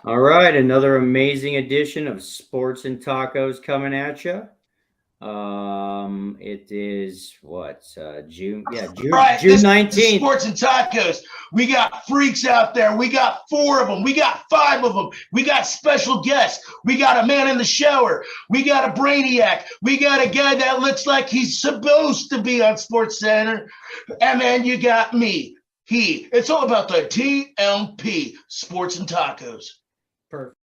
All right, another amazing edition of Sports and Tacos coming at you. It is what June? Yeah, Right, June this is 19th. Sports and Tacos. We got freaks out there. We got 4 of them. We got 5 of them. We got special guests. We got a man in the shower. We got a brainiac. We got a guy that looks like he's supposed to be on Sports Center. And then you got me. It's all about the TMP, Sports and Tacos. Perfect.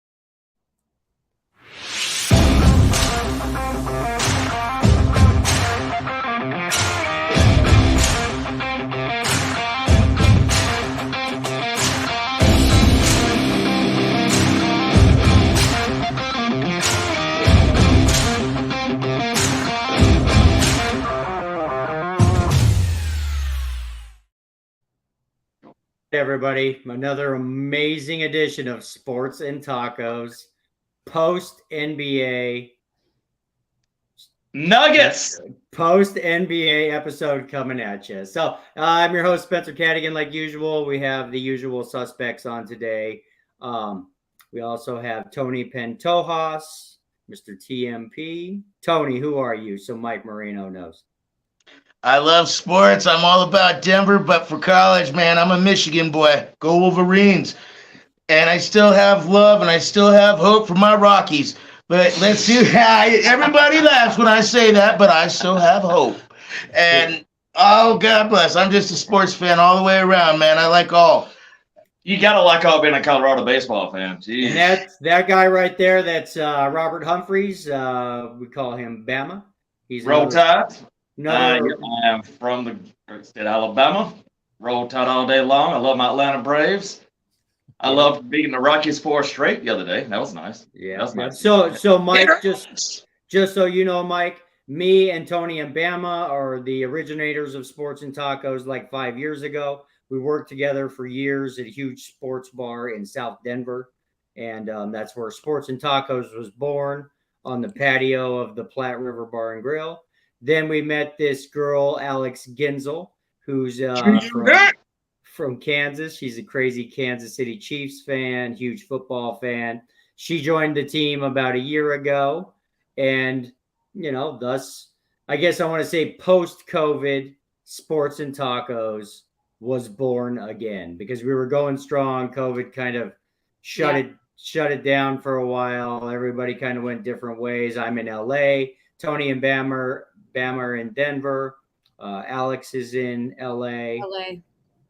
Everybody, another amazing edition of Sports and Tacos, post NBA Nuggets. Post NBA episode coming at you. So I'm your host, Spencer Cadigan. Like usual, we have the usual suspects on today. We also have Tony Pentojas, Mr. TMP. Tony, who are you? So Mike Marino knows. I love sports. I'm all about Denver, but for college, man, I'm a Michigan boy. Go Wolverines. And I still have love and I still have hope for my Rockies. But let's see. Everybody laughs when I say that, but I still have hope. And oh, God bless. I'm just a sports fan all the way around, man. I like all. You gotta like all being a Colorado baseball fan. Jeez. And that's that guy right there. That's Robert Humphreys. We call him Bama. He's Roll Tide. No, I am from the great state of Alabama. Roll Tide all day long. I love my Atlanta Braves. I loved beating the Rockies 4 straight the other day. That was nice. Yeah, that was nice. So Mike, just so you know, Mike, me and Tony and Bama are the originators of Sports and Tacos. Like 5 years ago, we worked together for years at a huge sports bar in South Denver, and that's where Sports and Tacos was born, on the patio of the Platte River Bar and Grill. Then we met this girl, Alex Ginzel, who's from Kansas. She's a crazy Kansas City Chiefs fan, huge football fan. She joined the team about a year ago. And, you know, thus, I guess I want to say post-COVID, Sports and Tacos was born again because we were going strong. COVID kind of shut it down for a while. Everybody kind of went different ways. I'm in LA. Tony and Bama are in Denver. Alex is in LA.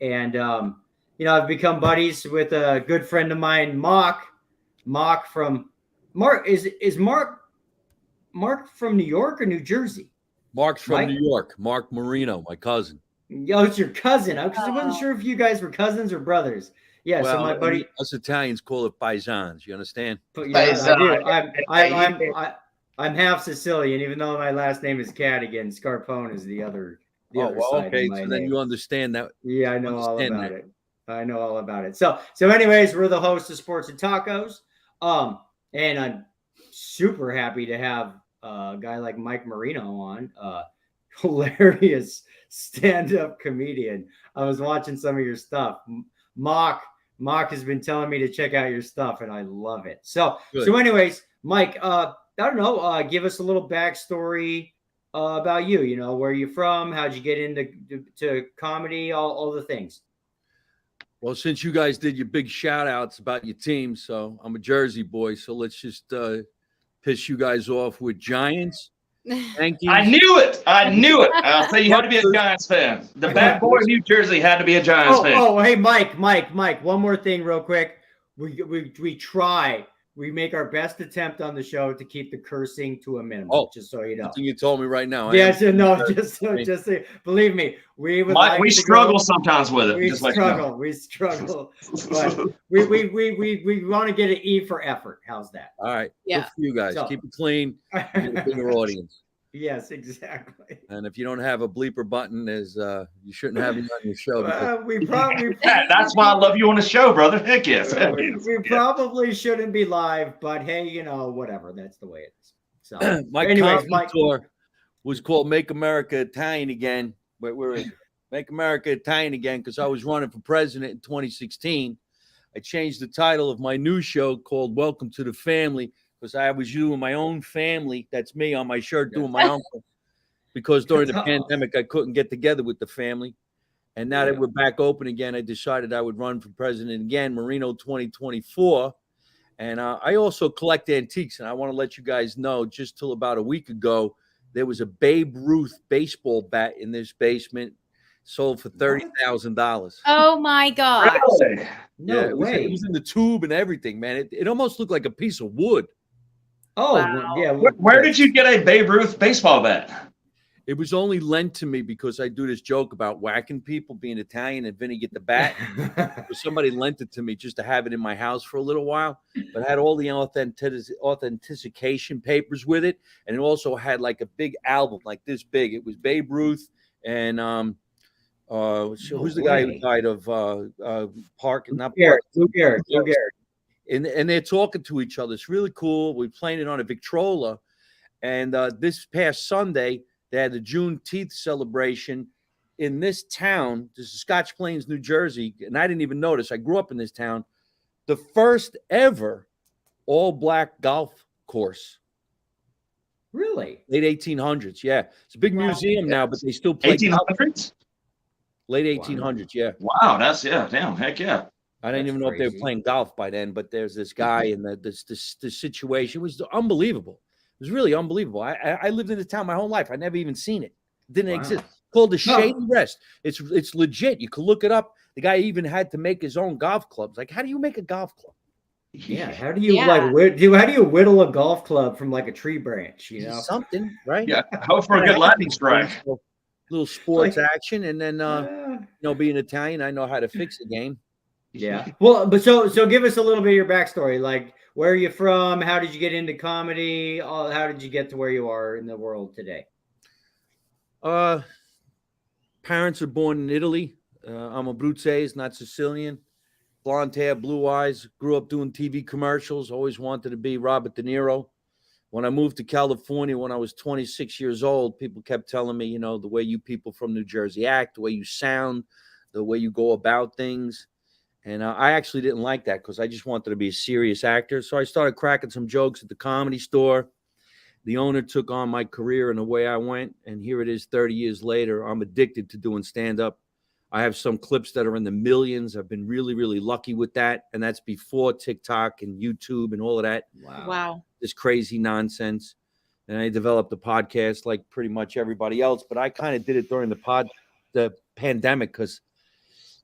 And, you know, I've become buddies with a good friend of mine, Mark from Mark. Is Mark from New York or New Jersey? Mark's from New York. Mark Marino, my cousin. Oh, it's your cousin. I wasn't sure if you guys were cousins or brothers. Yeah, well, so my buddy. Us Italians call it paisans. You understand? Yeah, I do. I'm half Sicilian, even though my last name is Cadigan. Scarpone is the other. Okay. So then you understand that. Yeah, I know all about it. I know all about it. So anyways, we're the host of Sports and Tacos. And I'm super happy to have a guy like Mike Marino on. Hilarious stand-up comedian. I was watching some of your stuff. Mock has been telling me to check out your stuff, and I love it. So anyways, Mike, I don't know, give us a little backstory about you. You know, where you're from, how'd you get into comedy, all the things. Well, since you guys did your big shout outs about your team, so I'm a Jersey boy, so let's just piss you guys off with Giants. Thank you. I knew it. I'll say you had to be a Giants fan. The bad boy of New Jersey had to be a Giants fan. Oh, hey, Mike, one more thing real quick. We make our best attempt on the show to keep the cursing to a minimum, just so you know. You told me right now. Just believe me, we struggle sometimes with it. We struggle. But we want to get an E for effort. How's that? All right. Yeah. Good for you guys. Keep it clean. Get a bigger audience. Yes, exactly. And if you don't have a bleeper button, you shouldn't have it on your show. That's why I love you on the show, brother. Heck yes. We probably shouldn't be live, but hey, you know, whatever. That's the way it is. So, my tour was called "Make America Italian Again." But we're "Make America Italian Again" because I was running for president in 2016. I changed the title of my new show called Welcome to the Family because I was doing my own family. That's me on my shirt doing my uncle. Because during the pandemic, I couldn't get together with the family. And now that we're back open again, I decided I would run for president again, Marino 2024. And I also collect antiques. And I want to let you guys know, just till about a week ago, there was a Babe Ruth baseball bat in this basement, sold for $30,000. Oh my God. Really? No It was in the tube and everything, man. It almost looked like a piece of wood. Oh, Wow. yeah. Where did you get a Babe Ruth baseball bat? It was only lent to me because I do this joke about whacking people, being Italian, and Vinny get the bat. So somebody lent it to me just to have it in my house for a little while, but it had all the authentication papers with it, and it also had like a big album, like this big. It was Babe Ruth and who's the guy who died of Park? Not Park. Lou Gehrig. And they're talking to each other. It's really cool. We're playing it on a Victrola, and this past Sunday they had the Juneteenth celebration in this town. This is Scotch Plains, New Jersey, and I didn't even notice. I grew up in this town. The first ever all-black golf course. Really? Late 1800s, yeah. It's a big museum now, but they still play 1800s? late 1800s, yeah. Wow, that's damn, heck yeah. I didn't That's even know if they were crazy. playing golf by then, but there's this guy and this situation was unbelievable. It was really unbelievable. I lived in the town my whole life. I never even seen it. It didn't exist. Called the Shady Rest. It's legit. You can look it up. The guy even had to make his own golf clubs. Like, how do you make a golf club? Yeah. How do you Yeah. how do you whittle a golf club from like a tree branch? You know, Something, right? Yeah, hope for a good lightning strike. Little sports Like- action, and then being Italian, I know how to fix the game. yeah. Well, but so give us a little bit of your backstory. Like, where are you from? How did you get into comedy? How did you get to where you are in the world today? Parents are born in Italy. I'm Abruzzese, not Sicilian. Blonde hair, blue eyes. Grew up doing TV commercials. Always wanted to be Robert De Niro. When I moved to California when I was 26 years old, people kept telling me, you know, the way you people from New Jersey act, the way you sound, the way you go about things. And I actually didn't like that because I just wanted to be a serious actor. So I started cracking some jokes at the Comedy Store. The owner took on my career and away I went. And here it is 30 years later. I'm addicted to doing stand-up. I have some clips that are in the millions. I've been really, really lucky with that. And that's before TikTok and YouTube and all of that. Wow. This crazy nonsense. And I developed a podcast like pretty much everybody else. But I kind of did it during the pandemic because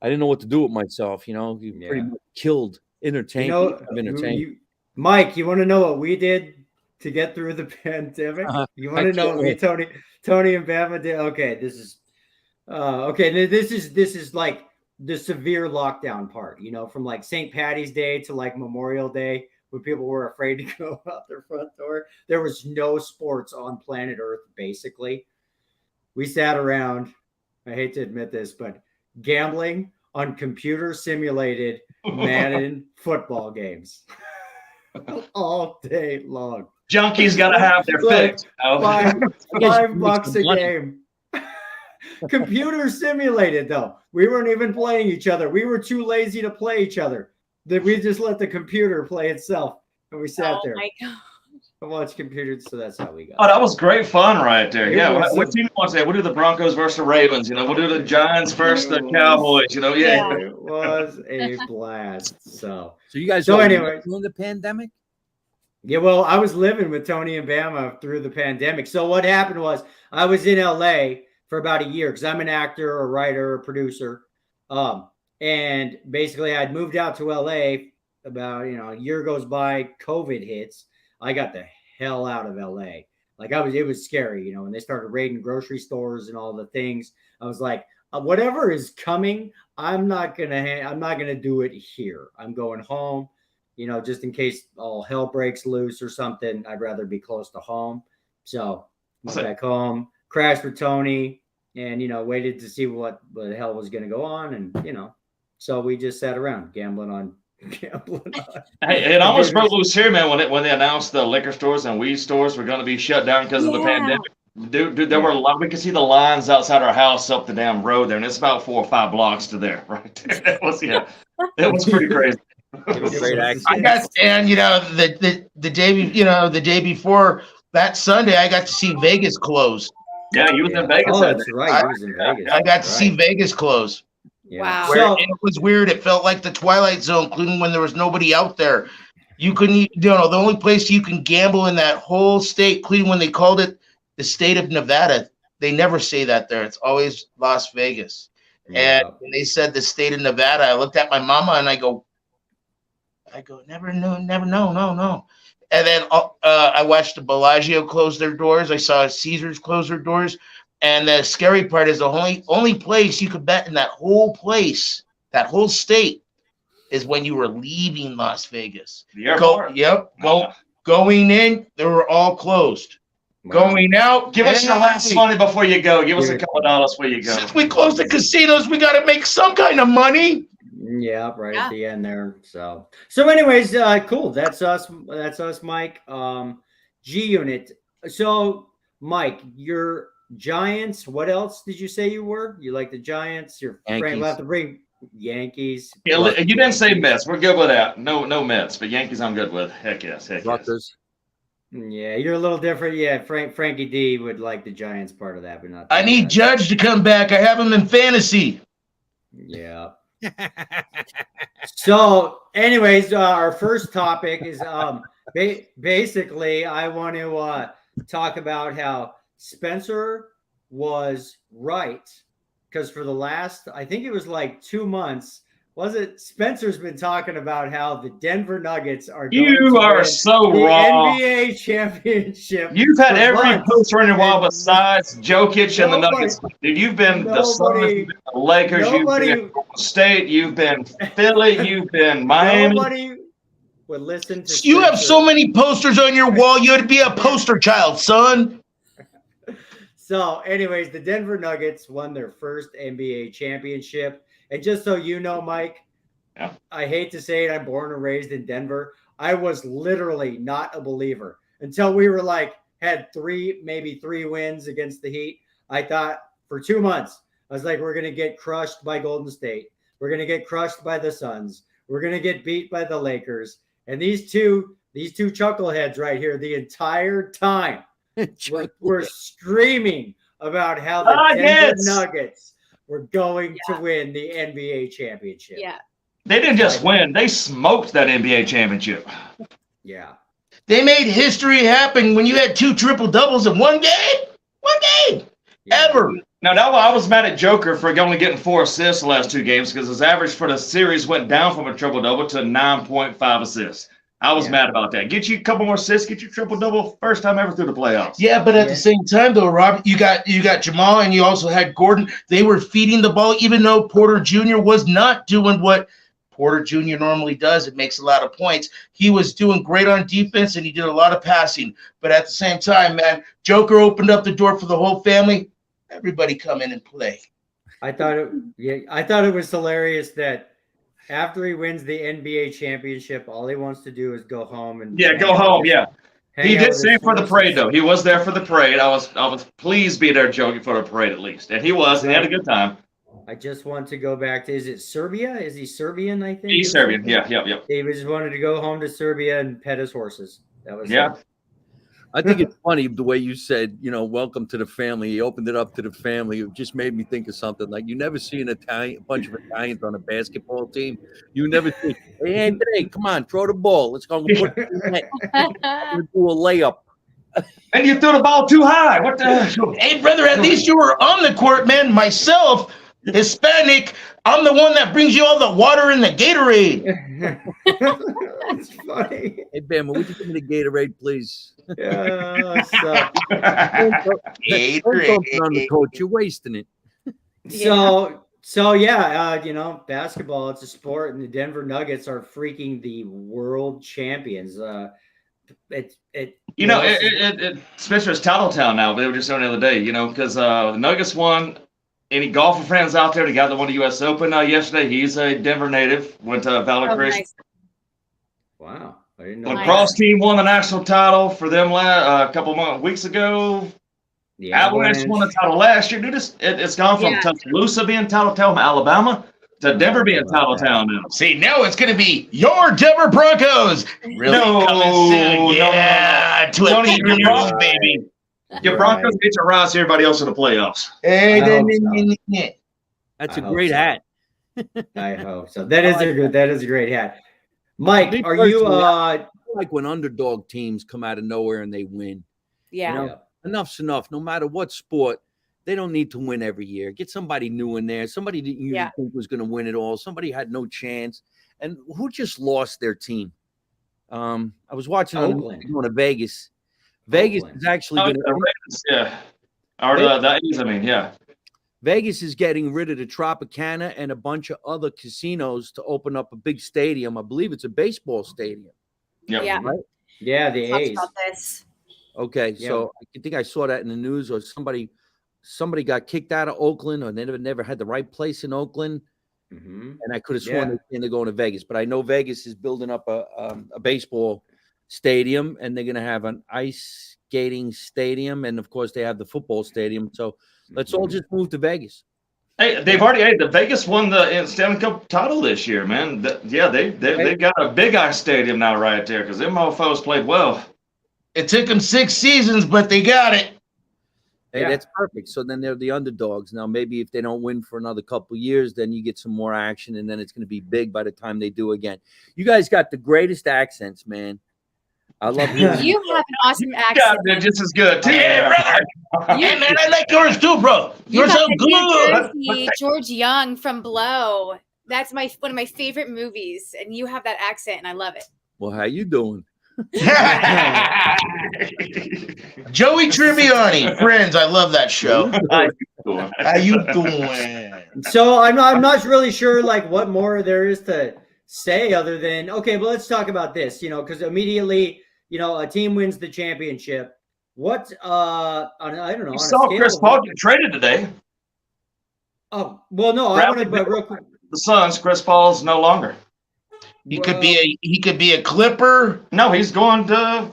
I didn't know what to do with myself. You know, you pretty much killed entertainment. Mike, you want to know what we did to get through the pandemic? You want to know what me, Tony and Bama did? Okay, this is okay. This is like the severe lockdown part, you know, from like St. Patty's Day to like Memorial Day, when people were afraid to go out their front door. There was no sports on planet Earth, basically. We sat around, I hate to admit this, but gambling on computer simulated Madden football games all day long. Junkies got to have their fix. $5 a game. Computer simulated, though. We weren't even playing each other. We were too lazy to play each other. That we just let the computer play itself, and we sat there My God. and watched computers. So that's how we got. Oh, that was great fun right there. It Yeah. was What team wants that? We'll do the Broncos versus the Ravens. You know, we'll do the Giants versus the Cowboys. You know, yeah. It was a blast. So you guys So all anyway. during the pandemic? yeah, well, I was living with Tony and Bama through the pandemic. So what happened was I was in LA for about a year because I'm an actor, a writer, a producer. And basically I'd moved out to LA about, a year goes by, COVID hits. I got the hell out of LA. Like it was scary, when they started raiding grocery stores and all the things. I was like, whatever is coming, I'm not going to do it here. I'm going home, just in case all hell breaks loose or something. I'd rather be close to home. So went back home, crashed with Tony, and waited to see what the hell was going to go on, and so we just sat around gambling on. Hey, it almost broke loose here, man, when they announced the liquor stores and weed stores were going to be shut down because of the pandemic. Dude, there were a lot. We could see the lines outside our house up the damn road there, and it's about 4 or 5 blocks to there, right there. It was pretty crazy. Great accent. I got, and the day before that Sunday, I got to see Vegas close. Yeah, you was in Vegas. Oh, that that's day. right. He was in Vegas. I got to see Right. Vegas close. Yeah. Wow. Where So, it was weird. It felt like the Twilight Zone, including when there was nobody out there. You couldn't, the only place you can gamble in that whole state, including when they called it the state of Nevada, they never say that there. It's always Las Vegas. yeah. And when they said the state of Nevada, I looked at my mama and I go, never know, no. And then I watched the Bellagio close their doors. I saw Caesars close their doors. And the scary part is the only place you could bet in that whole place, that whole state, is when you were leaving Las Vegas. The airport. Going in, they were all closed. Wow. Going out, Give us your last money before you go. Give us a couple of dollars before you go. Since we closed the casinos, we got to make some kind of money. Yeah, right Yeah. at the end there. So anyways, cool. That's us. That's us, Mike. G Unit. So, Mike, your Giants. What else did you say you were? You like the Giants? Your friend Yankees. will have to bring Yankees. Yeah, you didn't say Mets. We're good with that. No Mets, but Yankees I'm good with. Heck yes. Rutgers. Yeah, you're a little different. Yeah, Frankie D would like the Giants part of that, but not. I the need Mets. Judge to come back. I have him in fantasy. Yeah. So, anyways, our first topic is basically I want to talk about how Spencer was right, because for the last, I think it was like 2 months, Spencer's been talking about how the Denver Nuggets are going You to are win so the wrong. NBA championship. You've had for every months. poster in your wall And besides Jokic and the nobody- Nuggets. Dude, you've been the Suns, nobody- you've been the Lakers, you've nobody- been Golden State, you've been Philly, you've been Miami. Nobody would listen to You have Spencer. so many posters on your wall. You'd be a poster child, son. So, anyways, the Denver Nuggets won their first NBA championship. And just so you know, Mike, Yeah. I hate to say it, I'm born and raised in Denver. I was literally not a believer until we were had maybe three wins against the Heat. I thought for 2 months, I was like, we're going to get crushed by Golden State. We're going to get crushed by the Suns. We're going to get beat by the Lakers. And these two chuckleheads right here, the entire time, we're screaming about how the Denver Nuggets were going to win the NBA championship. Yeah. They didn't just win, they smoked that NBA championship. Yeah. They made history happen when you had 2 triple doubles in one game. One game. Yeah. Ever. Now, I was mad at Joker for only getting 4 assists the last 2 games because his average for the series went down from a triple-double to 9.5 assists. I was mad about that. Get you a couple more assists, get you triple-double, first time ever through the playoffs. Yeah, but at the same time, though, Rob, you got Jamal and you also had Gordon. They were feeding the ball, even though Porter Jr. was not doing what Porter Jr. normally does. It makes a lot of points. He was doing great on defense and he did a lot of passing. But at the same time, man, Joker opened up the door for the whole family. Everybody come in and play. I thought it was hilarious that after he wins the NBA championship, all he wants to do is go home and Go home. Yeah, hang he out did with stay his for the friends. parade though. He was there for the parade. I was pleased to be there, Joker, for the parade at least, and he was. And he had a good time. I just want to go back to, is it Serbia? Is he Serbian? I think He's Serbian. Yeah. He just wanted to go home to Serbia and pet his horses. That was Yeah. it. I think it's funny the way you said, welcome to the family. He opened it up to the family. It just made me think of something like you never see a bunch of Italians on a basketball team. You never see, hey, Anthony, come on, throw the ball. Let's go put it in the net. We're gonna do a layup. And you threw the ball too high. What the? Hey, brother, at least you were on the court, man. Myself, Hispanic, I'm the one that brings you all the water and the Gatorade. That's funny. Hey, Bama, would you give me the Gatorade, please? Yeah, so, Don't dump it on the coach. You're wasting it. So basketball, it's a sport, and the Denver Nuggets are freaking the world champions. Spencer's Tattletown now. They were just saying the other day, because the Nuggets won. Any golfer fans out there? The guy that won the U.S. Open yesterday, he's a Denver native. Went to Valley Oh, Christian. nice. Wow, I didn't know. The Nice. lacrosse team won the national title for them a couple weeks ago. The Avalanche won the title last year. Dude, it's gone from Yeah. Tuscaloosa being Tattletown, Alabama, To Denver being title town now. See, now it's going to be your Denver Broncos. Really No, coming soon. no, no, Yeah, to a Tony, Peter your News, Bron- baby. Your Broncos get to rise everybody else in the playoffs. Hey, I hope so. That's I a hope great so. hat. I hope so. That is a great hat. Mike, Me are you personally, I like when underdog teams come out of nowhere and they win. Yeah. You know, enough's enough. No matter what sport, they don't need to win every year. Get somebody new in there. Somebody that you Yeah. think was going to win it all. Somebody had no chance. And who just lost their team? I was watching Oakland. going to Vegas. Vegas Oakland. is actually Oh, going the to. Ravens, yeah. Or the A's, I mean, yeah. Vegas is getting rid of the Tropicana and a bunch of other casinos to open up a big stadium. I believe it's a baseball stadium. Yep. Yeah. Right? Yeah, the Talked A's. about this. Okay, Yeah. so I think I saw that in the news, or somebody got kicked out of Oakland, or they never had the right place in Oakland, Mhm. and I could have sworn Yeah. they're going to Vegas. But I know Vegas is building up a baseball stadium, and they're going to have an ice skating stadium, and of course they have the football stadium. So let's all Mhm. just move to Vegas. Hey, the Vegas won the Stanley Cup title this year, man. They got a big ice stadium now right there because them mofos played well. It took them 6 seasons, but they got it. Hey, Yeah. that's perfect. So then they're the underdogs. Now, maybe if they don't win for another couple years, then you get some more action, and then it's going to be big by the time they do again. You guys got the greatest accents, man. I love hearing You have an awesome Yeah, accent. they're just as good too. Yeah, brother. You- Hey, man, I like yours too, bro. You Yours have so the good. New Jersey George Young from Blow. That's one of my favorite movies, and you have that accent, and I love it. Well, how you doing? Joey Tribbiani, Friends. I love that show. Cool. How you doing? So I'm not really sure like what more there is to say other than okay, but let's talk about this, because immediately, a team wins the championship. What I don't know. You on a saw scale Chris of- Paul get traded today. Oh, well, no, I want to but real quick. The Suns, Chris Paul's no longer. He could be a Clipper. No, he's going to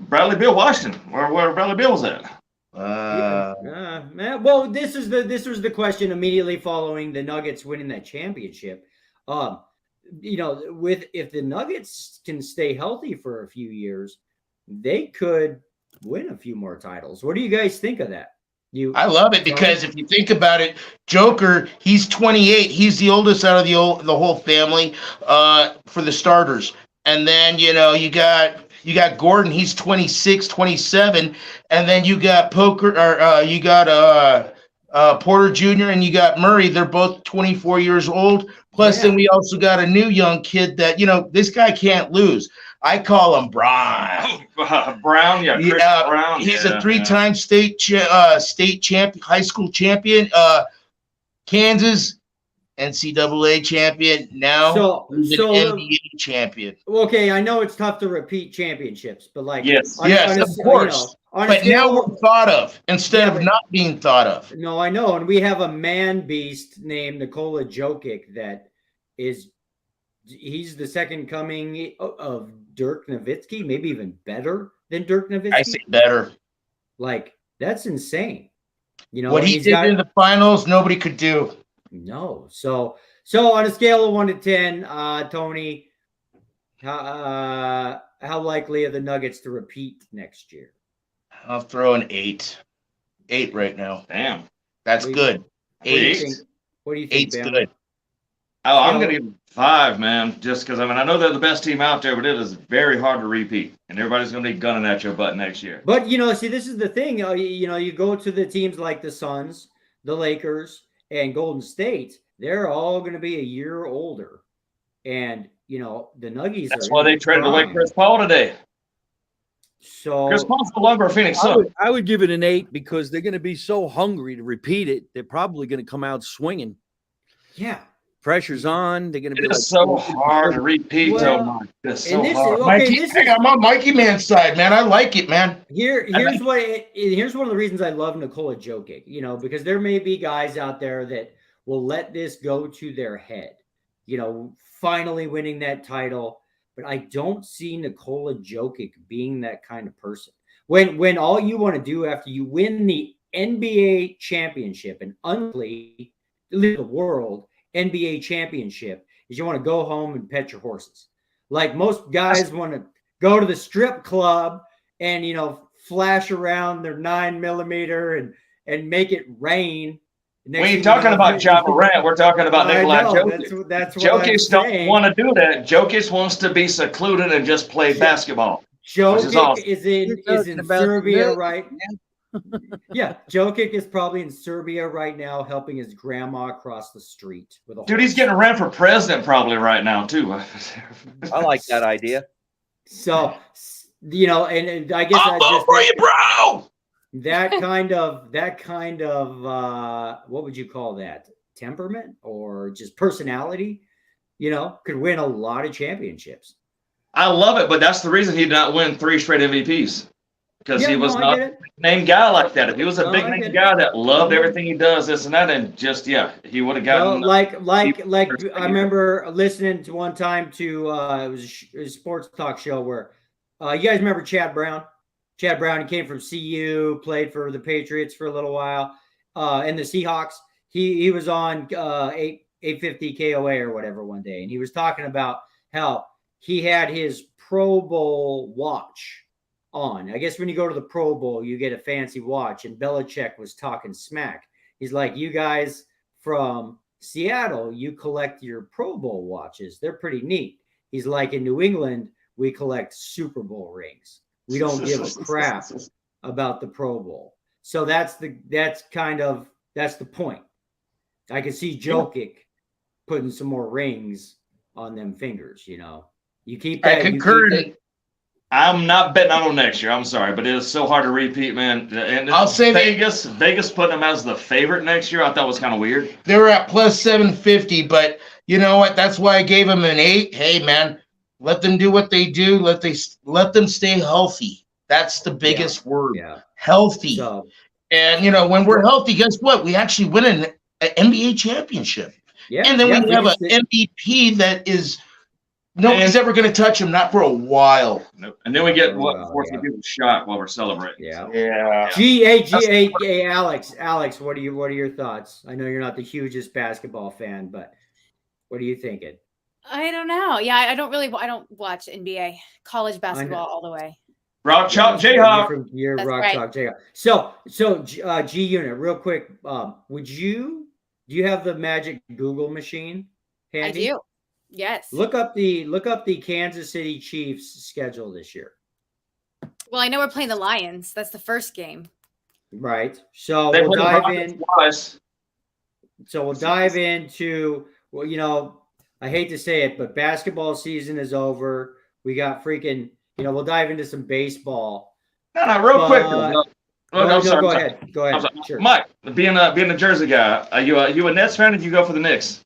Bradley Beal, Washington, where Bradley Beal was at. Man, well, this was the question immediately following the Nuggets winning that championship. If the Nuggets can stay healthy for a few years, they could win a few more titles. What do you guys think of that? I love it because if you think about it, Joker, he's 28. He's the oldest out of the whole family for the starters. And then, you got Gordon, he's 26, 27, and then you got Porter Jr. and you got Murray. They're both 24 years old. Plus, then we also got a new young kid that, this guy can't lose. I call him Brian. Brown, yeah, Chris Brown. He's a 3-time state champion, high school champion, Kansas NCAA champion. Now he's an NBA champion. Okay, I know it's tough to repeat championships, but like Yes, of course. But now we're thought of instead of not being thought of. No, I know, and we have a man beast named Nikola Jokic that he's the second coming of Dirk Nowitzki, maybe even better than Dirk Nowitzki. I say better. Like that's insane. What he did in the finals, nobody could do. No. So on a scale of 1 to 10, Tony, how likely are the Nuggets to repeat next year? I'll throw an 8. 8 right now. Damn. That's good. What do you 8. think? What do you think, 8's Bam? good. Oh, I'm going to give 5, man, just because, I know they're the best team out there, but it is very hard to repeat, and everybody's going to be gunning at your butt next year. But, see, this is the thing. You go to the teams like the Suns, the Lakers, and Golden State. They're all going to be a year older. And, the Nuggies That's are why in they the traded away prime. Chris Paul today. So Chris Paul's no longer a Phoenix Sun. I would give it an 8 because they're going to be so hungry to repeat it. They're probably going to come out swinging. yeah. Pressure's on. They're going to be It's so hard to repeat. Well, Mike. It's so and this is- hard. okay, Mikey, this I is- got my Mikey Man side, man. I like it, man. Here's one of the reasons I love Nikola Jokic, because there may be guys out there that will let this go to their head, finally winning that title. But I don't see Nikola Jokic being that kind of person. When all you want to do after you win the NBA championship and unlead the world NBA championship is you want to go home and pet your horses. Like most guys want to go to the strip club and, flash around their 9mm and make it rain. We ain't talking about Ja Morant. We're talking about Nikolai Jokic. That's what Jokic don't want to do that. Jokic wants to be secluded and just play basketball. Jokic awesome. is in Serbia right now. Yeah, Jokic is probably in Serbia right now helping his grandma across the street with a Dude, he's getting ran for president probably right now, too. I like that idea. So, and I guess I'll vote for you, bro. that kind of what would you call that? Temperament or just personality, could win a lot of championships. I love it, but that's the reason he did not win 3 straight MVPs. Because he was not a big name guy like that. If he was a big name guy that loved everything he does, this and that, and just he would have gotten like I remember listening to one time to it was a sports talk show where you guys remember Chad Brown? Chad Brown, he came from CU, played for the Patriots for a little while, and the Seahawks. He was on 850 KOA or whatever one day, and he was talking about how he had his Pro Bowl watch on. I guess when you go to the Pro Bowl, you get a fancy watch, and Belichick was talking smack. He's like, you guys from Seattle, you collect your Pro Bowl watches. They're pretty neat. He's like, in New England, we collect Super Bowl rings. We don't give a crap about the Pro Bowl. So that's the point. I can see Jokic putting some more rings on them fingers, You keep that. I concur. I'm not betting on them next year. I'm sorry, but it is so hard to repeat, man. And I'll say Vegas putting them as the favorite next year. I thought was kind of weird. They were at plus 750, but you know what? That's why I gave them an 8. Hey, man, let them do what they do. Let them stay healthy. That's the biggest word. Yeah. Healthy. So, and when we're healthy, guess what? We actually win an NBA championship. yeah. And then we have an MVP that is nobody's ever going to touch him, not for a while. Nope. And then we get Well, 14 people shot while we're celebrating. Yeah. Yeah. Alex, what are your thoughts? I know you're not the hugest basketball fan, but what are you thinking? I don't know. Yeah, I don't watch NBA, college basketball all the way. Rock Chalk Jayhawk. You're That's Rock right. Chalk Jayhawk. So G Unit, real quick, do you have the magic Google machine handy? I do. Yes. Look up the Kansas City Chiefs schedule this year. Well, I know we're playing the Lions. That's the first game. Right. So They we'll play the dive Rockets in. twice. So we'll dive into, I hate to say it, but basketball season is over. We got freaking, we'll dive into some baseball. No, real quick. Go ahead. I'm sorry. Sure. Mike, being a Jersey guy, are you a Nets fan or do you go for the Knicks?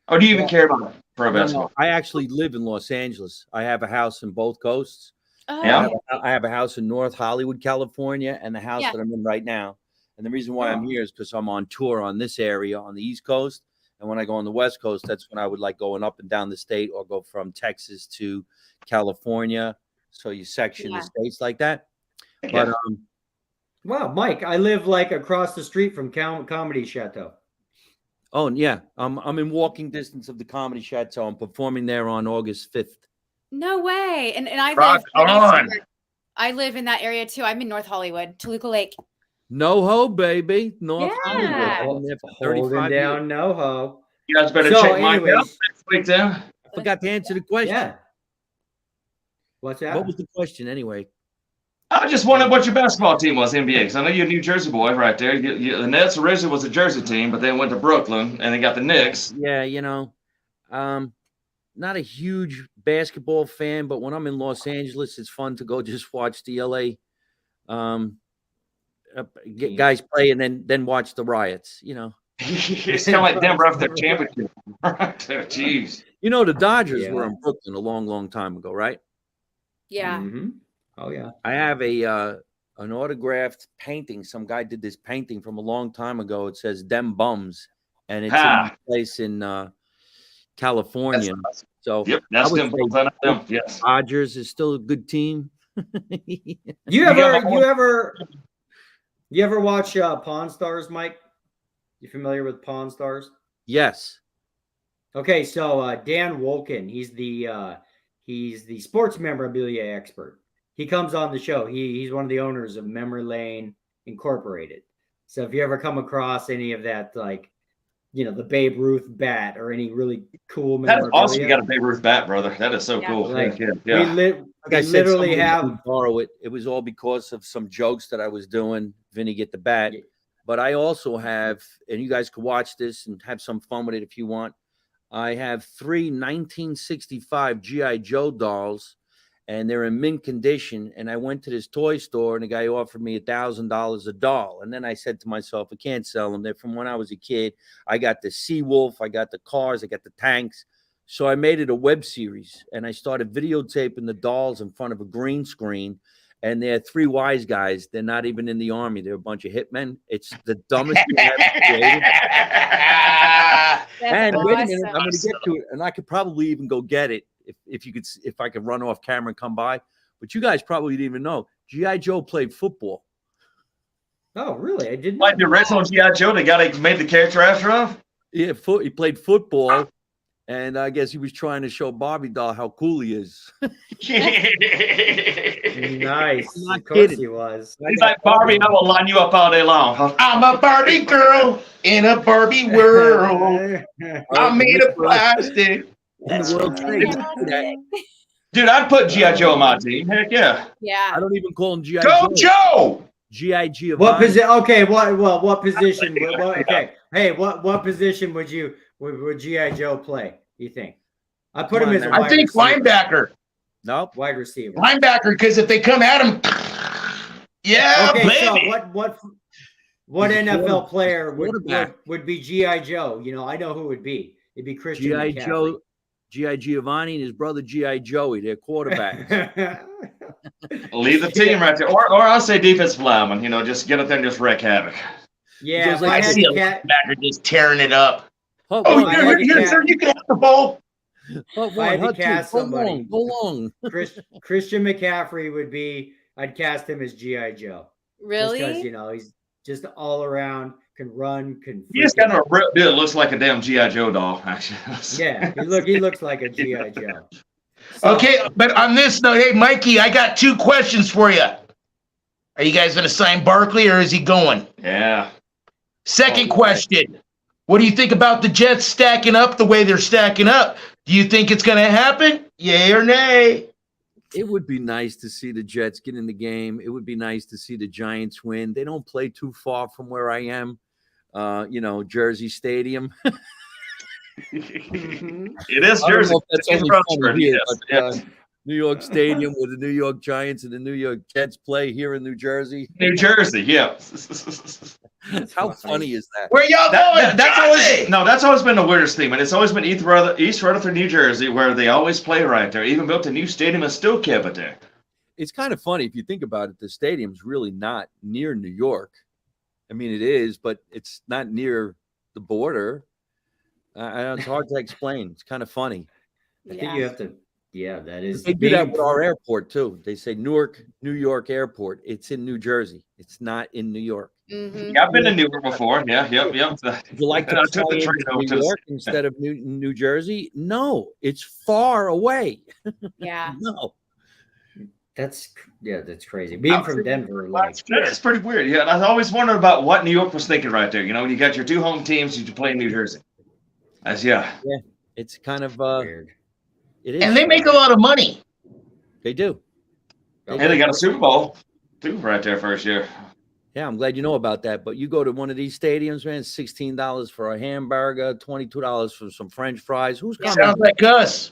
Or do you even care about pro basketball? I actually live in Los Angeles. I have a house in both coasts. Oh, Yeah. I have a house in North Hollywood, California, and the house Yeah. that I'm in right now. And the reason why I'm here is because I'm on tour on this area on the East Coast. And when I go on the West Coast, that's when I would like going up and down the state or go from Texas to California. So you section the states like that. But Wow, Mike, I live like across the street from Comedy Chateau. oh yeah, I'm in walking distance of the Comedy Chateau. I'm performing there on August 5th. no way. And I Rock live. on. I live in that area too. I'm in North Hollywood, Toluca Lake. NoHo, baby. North Yeah. Hollywood. I've been there for Holding 35 down years. NoHo. You guys better So, check Mike out anyways. next week then. I forgot to answer the question. Yeah. What's that? What was the question anyway? I just wondered what your basketball team was, NBA, because I know you're a New Jersey boy right there. The Nets originally was a Jersey team, but then went to Brooklyn, and they got the Knicks. Yeah, not a huge basketball fan, but when I'm in Los Angeles, it's fun to go just watch the LA guys play and then watch the riots. It's kind of like Denver after their championship. Right there, jeez. The Dodgers Yeah. were in Brooklyn a long, long time ago, right? Yeah. Mhm. Oh yeah. I have an autographed painting. Some guy did this painting from a long time ago. It says "Dem Bums," and it's in a place in California. That's- So Yep, that's I would them. say- That's them. Yes. Dodgers is still a good team. You ever watch Pawn Stars, Mike? You familiar with Pawn Stars? Yes. Okay, so Dan Wolken, he's the sports memorabilia expert. He comes on the show. He's one of the owners of Memory Lane Incorporated. So if you ever come across any of that, like, the Babe Ruth bat or any really cool That is memorabilia, awesome. You got a Babe Ruth bat, brother. That is so Yeah. cool. Like, yeah. we Like I said, literally somebody let have. me borrow it. It was all because of some jokes that I was doing. Vinny, get the bat. Yeah. But I also have, and you guys can watch this and have some fun with it if you want. I have 3 1965 G.I. Joe dolls, and they're in mint condition. And I went to this toy store, and the guy offered me $1,000 a doll. And then I said to myself, I can't sell them. They're from when I was a kid. I got the Seawolf, I got the cars, I got the tanks. So I made it a web series, and I started videotaping the dolls in front of a green screen. And they're 3 wise guys. They're not even in the army. They're a bunch of hitmen. It's the dumbest thing ever created. That's And awesome. wait a minute, I'm going to get to it, and I could probably even go get it if I could run off camera and come by. But you guys probably didn't even know G.I. Joe played football. Oh, really? I didn't. Like the original G.I. Joe, they made the character after him. Yeah, he played football, and I guess he was trying to show Barbie doll how cool he is. Nice. I'm not Of course kidding. he was. He's like, Barbie, I will line you up all day long. I'm a Barbie girl in a Barbie world. I'm made of plastic. In the World Trade. Dude, I'd put G.I. Joe on my team. Heck yeah. Yeah. I don't even call him G.I. Go Joe. Joe! G.I. Giovanni. What position? Okay, what position? Okay, hey, what position would GI Joe play? You think? I put him as a I wide I think receiver. linebacker. Nope. Wide receiver. Linebacker, because if they come at him, yeah, Okay, baby. so what He's a NFL player quarterback. would be GI Joe? I know who it would be. It'd be Christian G.I. McCaffrey. Joe, G.I. Giovanni and his brother G.I. Joey. They're quarterbacks. Leave the team right there. Or I'll say defensive lineman, just get up there and just wreck havoc. Yeah, Goes if like I I had see a to linebacker just tearing it up. Hut Oh, one, I had to here, sir, you can have the ball. Hut if I had one, to Hut two. cast Go somebody- long, go long. Christian McCaffrey would be. I'd cast him as GI Joe. Really? Just because he's just all around, can run, can. He just got a real dude. Looks like a damn G.I. Joe doll, actually. Yeah, he looks like a GI Joe. So- Okay, but on this note, hey, Mikey, I got 2 questions for you. Are you guys going to sign Barkley or is he going? Yeah. Second question. What do you think about the Jets stacking up the way they're stacking up? Do you think it's going to happen? Yay or nay? It would be nice to see the Jets get in the game. It would be nice to see the Giants win. They don't play too far from where I am. Jersey Stadium. Mhm. It is I don't Jersey. know if that's It's only Rochford, funny here, yes, but, yes. New York Stadium where the New York Giants and the New York Jets play here in New Jersey. New Jersey, yeah. How funny is that? Where y'all going? That's Jersey? that's always been the weirdest thing, and it's always been East Rutherford, New Jersey, where they always play right there. Even built a new stadium and still kept it there. It's kind of funny if you think about it. The stadium's really not near New York. I mean, it is, but it's not near the border. It's hard to explain. It's kind of funny. I think you have to. Yeah, that is. They do that with our airport too. They say Newark, New York Airport. It's in New Jersey. It's not in New York. Mhm. Yeah, I've been to Newark before. Yeah, yep. Would you like to I fly took the train into over New to the- York instead of New Jersey? No, it's far away. Yeah. No. That's crazy. Being from Denver, like That's pretty weird. Yeah, and I always wondered about what New York was thinking right there. You got your 2 home teams, you play in New Jersey. Yeah. It's kind of weird. it is. And they make a lot of money. They do. And they got a Super Bowl, too, right there first year. Yeah, I'm glad you know about that. But you go to one of these stadiums, man, $16 for a hamburger, $22 for some French fries. Who's coming? Sounds like us.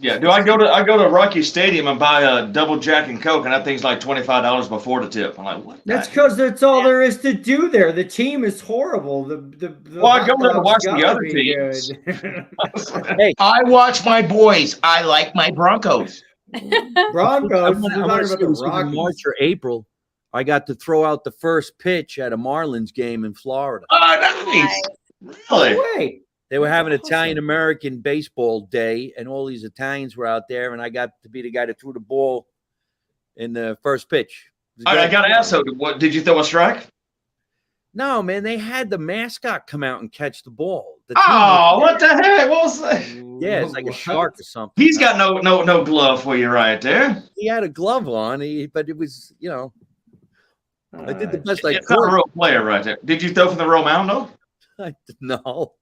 Yeah, I go to Rocky Stadium and buy a double Jack and Coke, and that thing's like $25 before the tip. I'm like, what? That's because that's all there is to do there. The team is horrible. The Well, I go there to hot watch dog's the gotta other be teams. good. I watch my boys. I like my Broncos. Broncos. I We're want to talking see about the this in Rockies. March or April. I got to throw out the first pitch at a Marlins game in Florida. Oh, nice. Really? No way. They were having Awesome. Italian American baseball day, and all these Italians were out there, and I got to be the guy that threw the ball in the first pitch. It was I great. got to ask, so what did you throw a strike? No, man, they had the mascot come out and catch the ball. The team Oh, was- what the heck? What was that? Yeah, it's like a What? shark or something. He's got no glove for you right there. He had a glove on, but it was, I did the best I It's not a could. real player right there. Did you throw from the real mound though? No.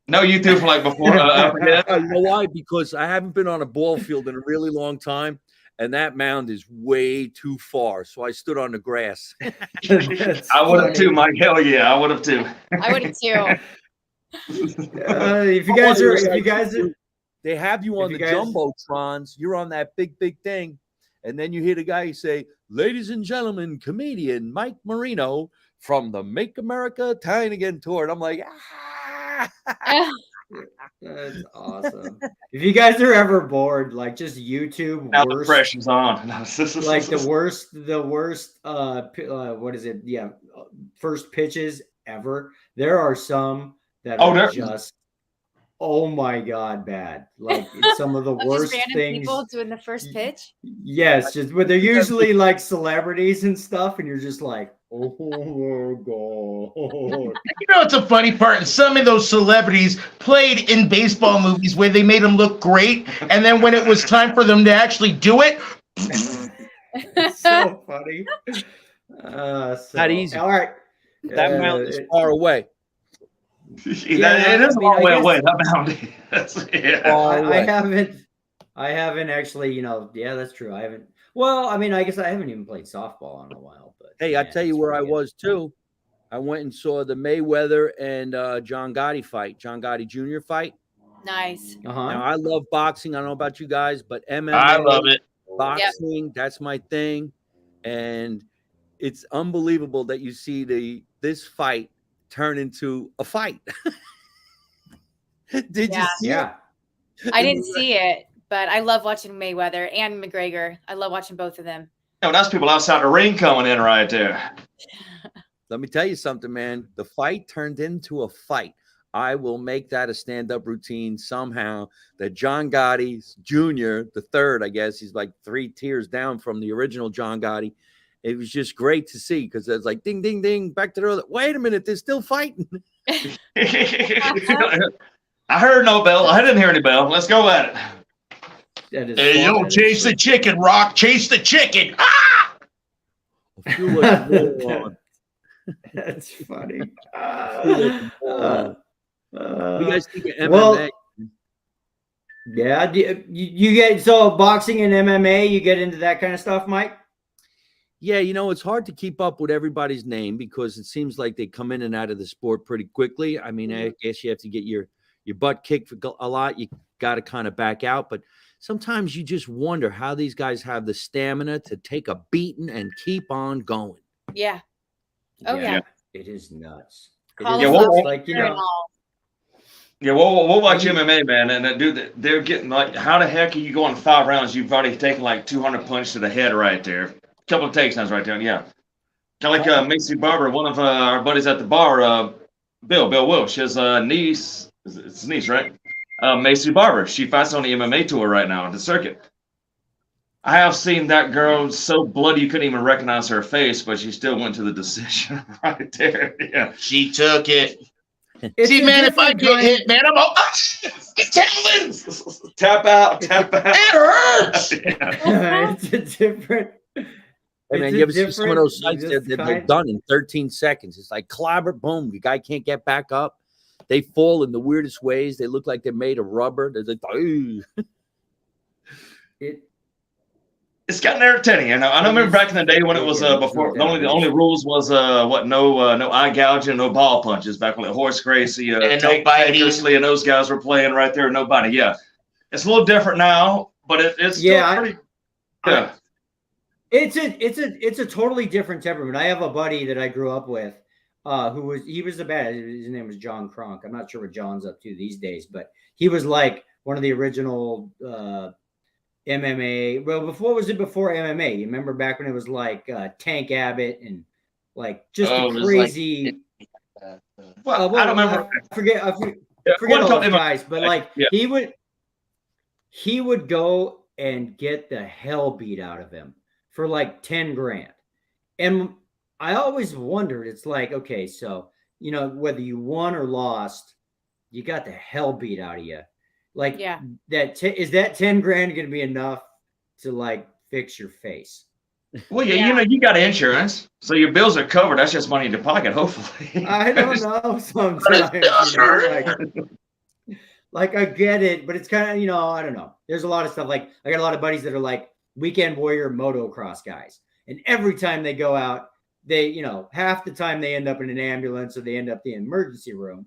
No, you threw from like before. I forget. You know why? Because I haven't been on a ball field in a really long time, and that mound is way too far. So I stood on the grass. That's I would have funny. too, Mike. Hell yeah, I would have too. I would too. If you guys are, They have you on If the you guys- jumbotrons. You're on that big thing, and then you hear the guy say, "Ladies and gentlemen, comedian Mike Marino from the Make America Kind Again tour," and I'm like, ah. that's awesome. If you guys are ever bored, like just YouTube Now the worst, pressure's on. like the worst, what is it? Yeah, first pitches ever. There are some that Oh, are there- just, oh my god, bad. Like it's some of the Of worst just random things. people doing the first pitch. Yes, just but they're usually like celebrities and stuff, and you're just like, oh god. You know, it's a funny part. And some of those celebrities played in baseball movies where they made them look great, and then when it was time for them to actually do it, It's so funny. Not easy. All right. That mound is far away. Yeah, it is a I mean, long I way guess- away. That mountain. Yeah. Far I away. haven't actually, yeah, that's true. I haven't. Well, I mean, I guess I haven't even played softball in a while. But Hey, I man, tell you it's where I pretty good. was too. I went and saw the Mayweather and John Gotti fight, John Gotti Jr. fight. Nice. Uh-huh. Now I love boxing. I don't know about you guys, but MMA, I love it. boxing, that's my thing. And it's unbelievable that you see this fight turn into a fight. Did Yeah. you see Yeah. I didn't see it, but I love watching Mayweather and McGregor. I love watching both of them. No, that's people outside the ring coming in right there. Let me tell you something, man. The fight turned into a fight. I will make that a stand-up routine somehow. That John Gotti Jr., the third, I guess, he's like 3 tiers down from the original John Gotti. It was just great to see because it's like ding, ding, ding, back to the other. Wait a minute, they're still fighting. I heard no bell. I didn't hear any bell. Let's go at it. That is Hey, fun. yo, That is chase the fun. chicken, Rock. Chase the chicken. Ah! I feel like a moron. That's funny. I feel like a moron. What do you guys think of MMA? well, yeah. You get so boxing and MMA, you get into that kind of stuff, Mike? Yeah, it's hard to keep up with everybody's name because it seems like they come in and out of the sport pretty quickly. I mean, I guess you have to get your butt kicked a lot. You got to kind of back out, but sometimes you just wonder how these guys have the stamina to take a beating and keep on going. Yeah. Oh, yeah. It is nuts. It Call is us nuts. up. Like, And all. Yeah, we'll watch MMA, man, and dude, they're getting like, how the heck are you going 5 rounds? You've already taken like 200 punches to the head right there, couple of takedowns right there, yeah. Kind of like Macy Barber, one of our buddies at the bar, Bill Wilsh, his niece, it's his niece, right? Macy Barber, she fights on the MMA tour right now on the circuit. I have seen that girl so bloody you couldn't even recognize her face, but she still went to the decision right there. Yeah. She took it. It's See, a man, if I different get kind- hit, man, I'm all, it's happening. Tap out, tap out. It hurts. Yeah. it's a different. Hey, man, it's you a ever see some of those different- sites this that they're kind- done in 13 seconds? It's like clobber, boom. The guy can't get back up. They fall in the weirdest ways. They look like they're made of rubber. They're like, "Ooh." It's gotten entertaining. I remember back in the day when it was before the only rules was no eye gouging, no ball punches. Back when Horace Gracie, And no Tank biting. Grizzly, and those guys were playing right there. Nobody, yeah. It's a little different now, but it's still Yeah, pretty. Yeah. It's a totally different temperament. I have a buddy that I grew up with, he was the bad. His name was John Kronk. I'm not sure what John's up to these days, but he was like one of the original MMA. Well, before MMA? You remember back when it was like Tank Abbott and like just Oh, it the was like- crazy. Well, I don't remember. I forget Yeah, all one those time- guys, but like Yeah. he would go and get the hell beat out of him for like 10 grand. And I always wondered, it's like, okay, so, whether you won or lost, you got the hell beat out of you. Like, Yeah. is that 10 grand going to be enough to like fix your face? Well, yeah, Yeah. you got insurance, so your bills are covered. That's just money in your pocket, hopefully. I don't know sometimes. Like I get it, but it's kind of, I don't know. There's a lot of stuff. Like I got a lot of buddies that are like weekend warrior motocross guys. And every time they go out, they, half the time they end up in an ambulance or they end up in the emergency room.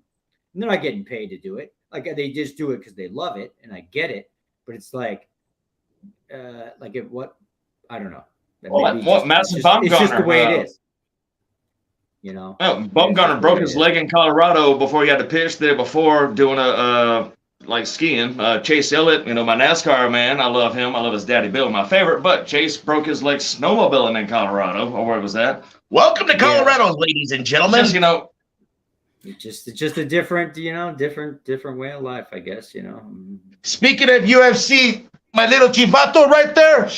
And they're not getting paid to do it. Like they just do it because they love it. And I get it. But it's like I don't know. Well, Maybe what Madison Bumgarner, it's just the way it is. Well, Bumgarner broke his leg in Colorado before he had to pitch there before doing like skiing. Chase Elliott, my NASCAR man, I love him. I love his daddy Bill, my favorite. But Chase broke his leg snowmobiling in Colorado, or where was that? Welcome to Colorado, ladies and gentlemen. It's just a different, different way of life, I guess, Speaking of UFC, my little chivato right there.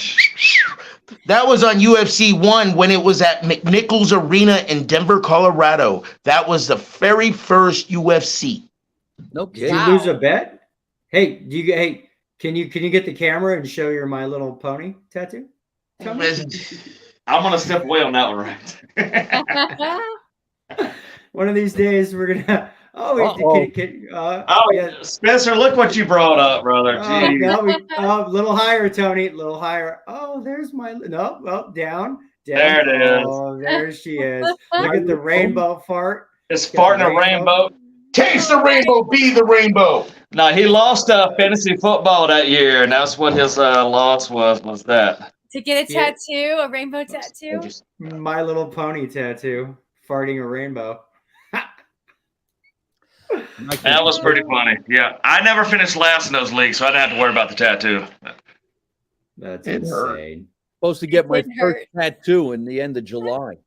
That was on UFC 1 when it was at McNichols Arena in Denver, Colorado. That was the very first UFC. No Did kidding. you lose a bet? Hey, can you get the camera and show your My Little Pony tattoo? Tell me. I'm gonna step away on that one, right? One of these days we're gonna. Yeah. Spencer, look what you brought up, brother. A little higher, Tony. A little higher. Oh, there's down. There it is. Oh, there she is. Look at the rainbow fart. It's farting a rainbow. Taste the rainbow, be the rainbow. No, he lost fantasy football that year, and that's what his loss was that. To get a tattoo, a rainbow tattoo. My Little Pony tattoo, farting a rainbow. That was pretty funny. Yeah, I never finished last in those leagues, so I didn't have to worry about the tattoo. That's insane. Supposed to get my first tattoo in the end of July.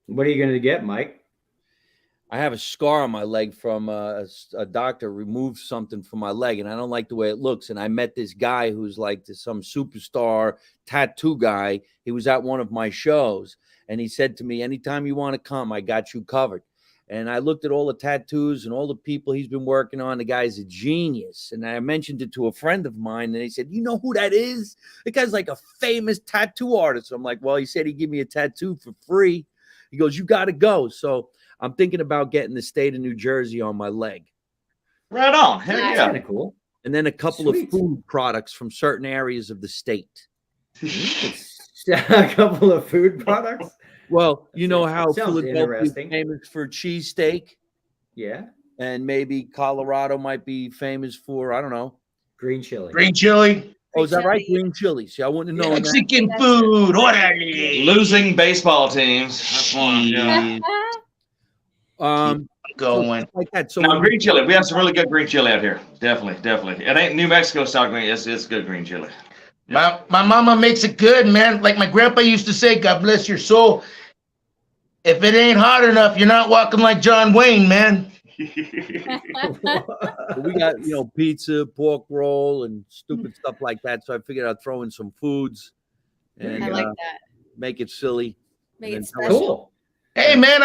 What are you going to get, Mike? I have a scar on my leg from a doctor removed something from my leg, and I don't like the way it looks. And I met this guy who's like some superstar tattoo guy. He was at one of my shows, and he said to me, anytime you want to come, I got you covered. And I looked at all the tattoos and all the people he's been working on. The guy's a genius. And I mentioned it to a friend of mine, and he said, you know who that is? The guy's like a famous tattoo artist. I'm like, well, he said he'd give me a tattoo for free. He goes, you got to go. So I'm thinking about getting the state of New Jersey on my leg. Right on. Heck That's yeah. kind of cool. And then a couple of food products from certain areas of the state. A couple of food products? Well, you know how Sounds Philadelphia is interesting. famous for cheesesteak, Yeah. and maybe Colorado might be famous for, I don't know. Green chili. Green chili. Oh, is that right? chili. Green chili. See, I wouldn't have known that. Mexican food. Orale. Losing baseball teams. That's one. Yeah. Going. Like that. So No, green chili. We have some really good green chili out here. Definitely. It ain't New Mexico style green. It's good green chili. My mama makes it good, man. Like my grandpa used to say, God bless your soul. If it ain't hot enough, you're not walking like John Wayne, man. we got, pizza, pork roll, and stupid stuff like that. So I figured I'd throw in some foods and I like that. make it silly. Make and it then special. Cool. Hey, man,